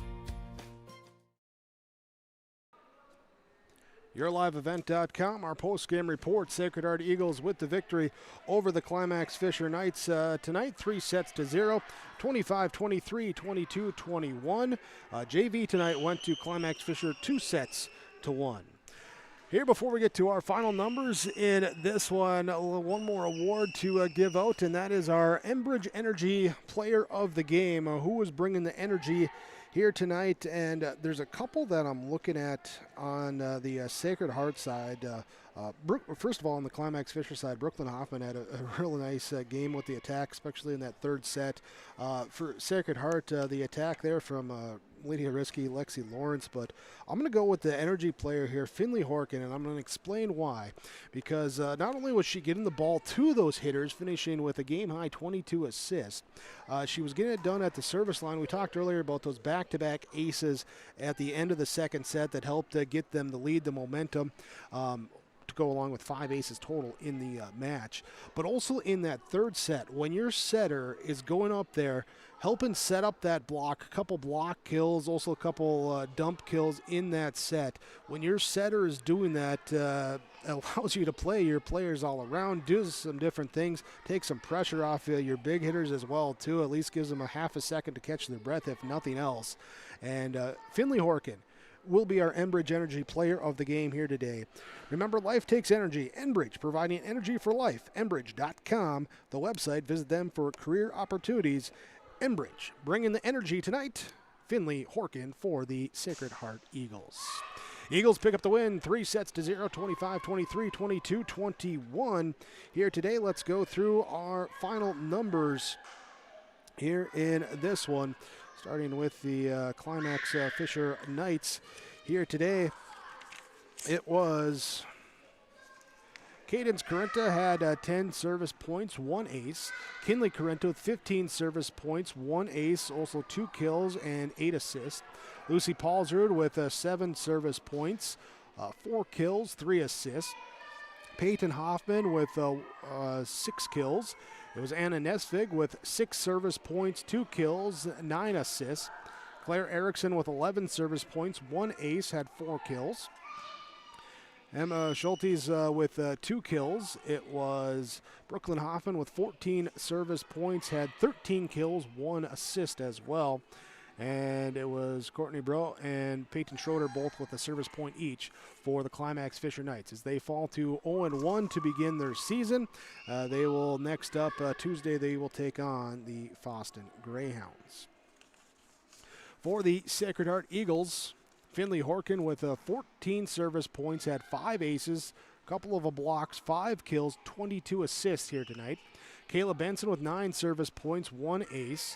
YourLiveEvent.com, our post-game report. Sacred Heart Eagles with the victory over the Climax-Fisher Knights tonight, 3-0, 25-23, 22-21. JV tonight went to Climax-Fisher 2-1. Here, before we get to our final numbers in this one more award to give out, and that is our Enbridge Energy Player of the Game. Who was bringing the energy here tonight, and there's a couple that I'm looking at on the Sacred Heart side. First of all, on the Climax-Fisher side, Brooklyn Hoffman had a really nice game with the attack, especially in that third set. For Sacred Heart, the attack there from Lydia Risky, Lexi Lawrence, but I'm going to go with the energy player here, Finley Horkin, and I'm going to explain why. Because not only was she getting the ball to those hitters, finishing with a game-high 22 assists, she was getting it done at the service line. We talked earlier about those back-to-back aces at the end of the second set that helped get them the lead, the momentum. To go along with 5 aces total in the match. But also in that third set, when your setter is going up there, helping set up that block, a couple block kills, also a couple dump kills in that set. When your setter is doing that, it allows you to play your players all around, do some different things, take some pressure off your big hitters as well, too. At least gives them a half a second to catch their breath, if nothing else. And Finley Horkin will be our Enbridge Energy Player of the Game here today. Remember, life takes energy. Enbridge, providing energy for life. Enbridge.com, the website. Visit them for career opportunities. Enbridge, bringing the energy tonight. Finley Horkin for the Sacred Heart Eagles. Eagles pick up the win, 3-0, 25-23, 22-21. Here today, let's go through our final numbers here in this one. Starting with the Climax-Fisher Knights here today, it was Cadence Carrenta had 10 service points, 1 ace. Kinley Carrenta with 15 service points, 1 ace, also 2 kills and 8 assists. Lucy Paulsrud with 7 service points, 4 kills, 3 assists. Peyton Hoffman with 6 kills. It was Anna Nesvig with 6 service points, 2 kills, 9 assists. Claire Erickson with 11 service points, 1 ace, had 4 kills. Emma Schultes with 2 kills. It was Brooklyn Hoffman with 14 service points, had 13 kills, 1 assist as well. And it was Courtney Bro and Peyton Schroeder both with a service point each for the Climax-Fisher Knights. As they fall to 0-1 to begin their season, they will next up Tuesday, they will take on the Foston Greyhounds. For the Sacred Heart Eagles, Finley Horkin with 14 service points, had 5 aces, a couple of blocks, 5 kills, 22 assists here tonight. Kayla Benson with 9 service points, 1 ace.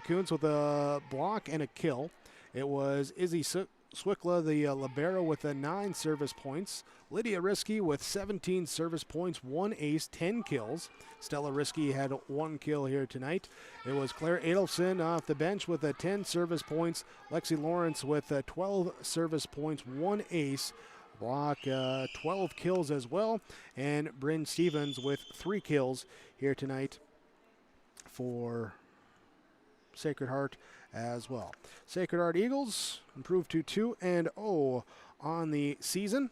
Coons with a block and a kill. It was Izzy Swickla, the libero, with 9 service points. Lydia Risky with 17 service points, 1 ace, 10 kills. Stella Risky had 1 kill here tonight. It was Claire Adelson off the bench with 10 service points. Lexi Lawrence with 12 service points, 1 ace. Block 12 kills as well. And Bryn Stevens with 3 kills here tonight for Sacred Heart as well. Sacred Heart Eagles improved to 2-0 on the season.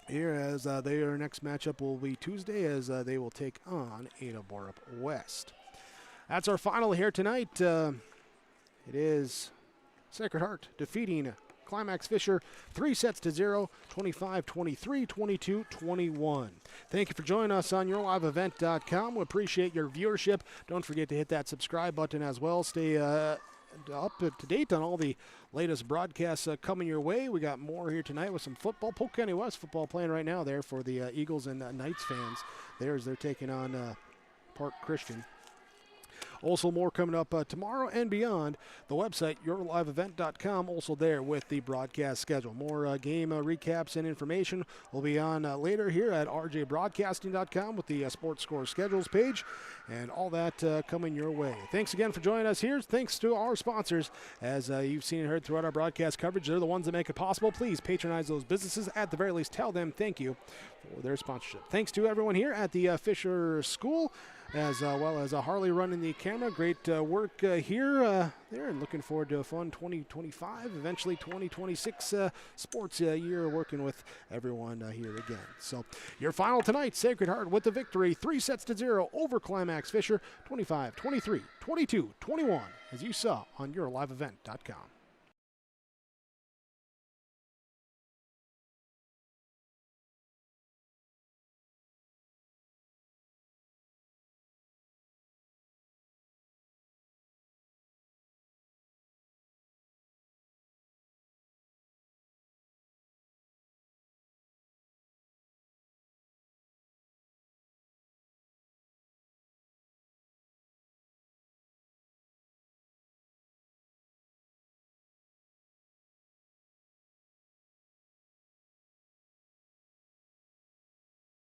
Here as their next matchup will be Tuesday as they will take on Ada Borup West. That's our final here tonight. It is Sacred Heart defeating Climax-Fisher 3-0, 25-23, 22-21. Thank you for joining us on YourLiveEvent.com. We appreciate your viewership. Don't forget to hit that subscribe button as well. Stay up to date on all the latest broadcasts coming your way. We got more here tonight with some football. Polk County West football playing right now there for the Eagles and Knights fans. They're taking on Park Christian. Also more coming up tomorrow and beyond. The website, yourliveevent.com, also there with the broadcast schedule. More game recaps and information will be on later here at rjbroadcasting.com with the sports score schedules page and all that coming your way. Thanks again for joining us here. Thanks to our sponsors. As you've seen and heard throughout our broadcast coverage, they're the ones that make it possible. Please patronize those businesses. At the very least, tell them thank you for their sponsorship. Thanks to everyone here at the Fisher School, as well as Harley running the camera. Great work here there, and looking forward to a fun 2025, eventually 2026 sports year, working with everyone here again. So your final tonight, Sacred Heart with the victory, 3-0 over Climax-Fisher, 25-23, 22-21, as you saw on YourLiveEvent.com.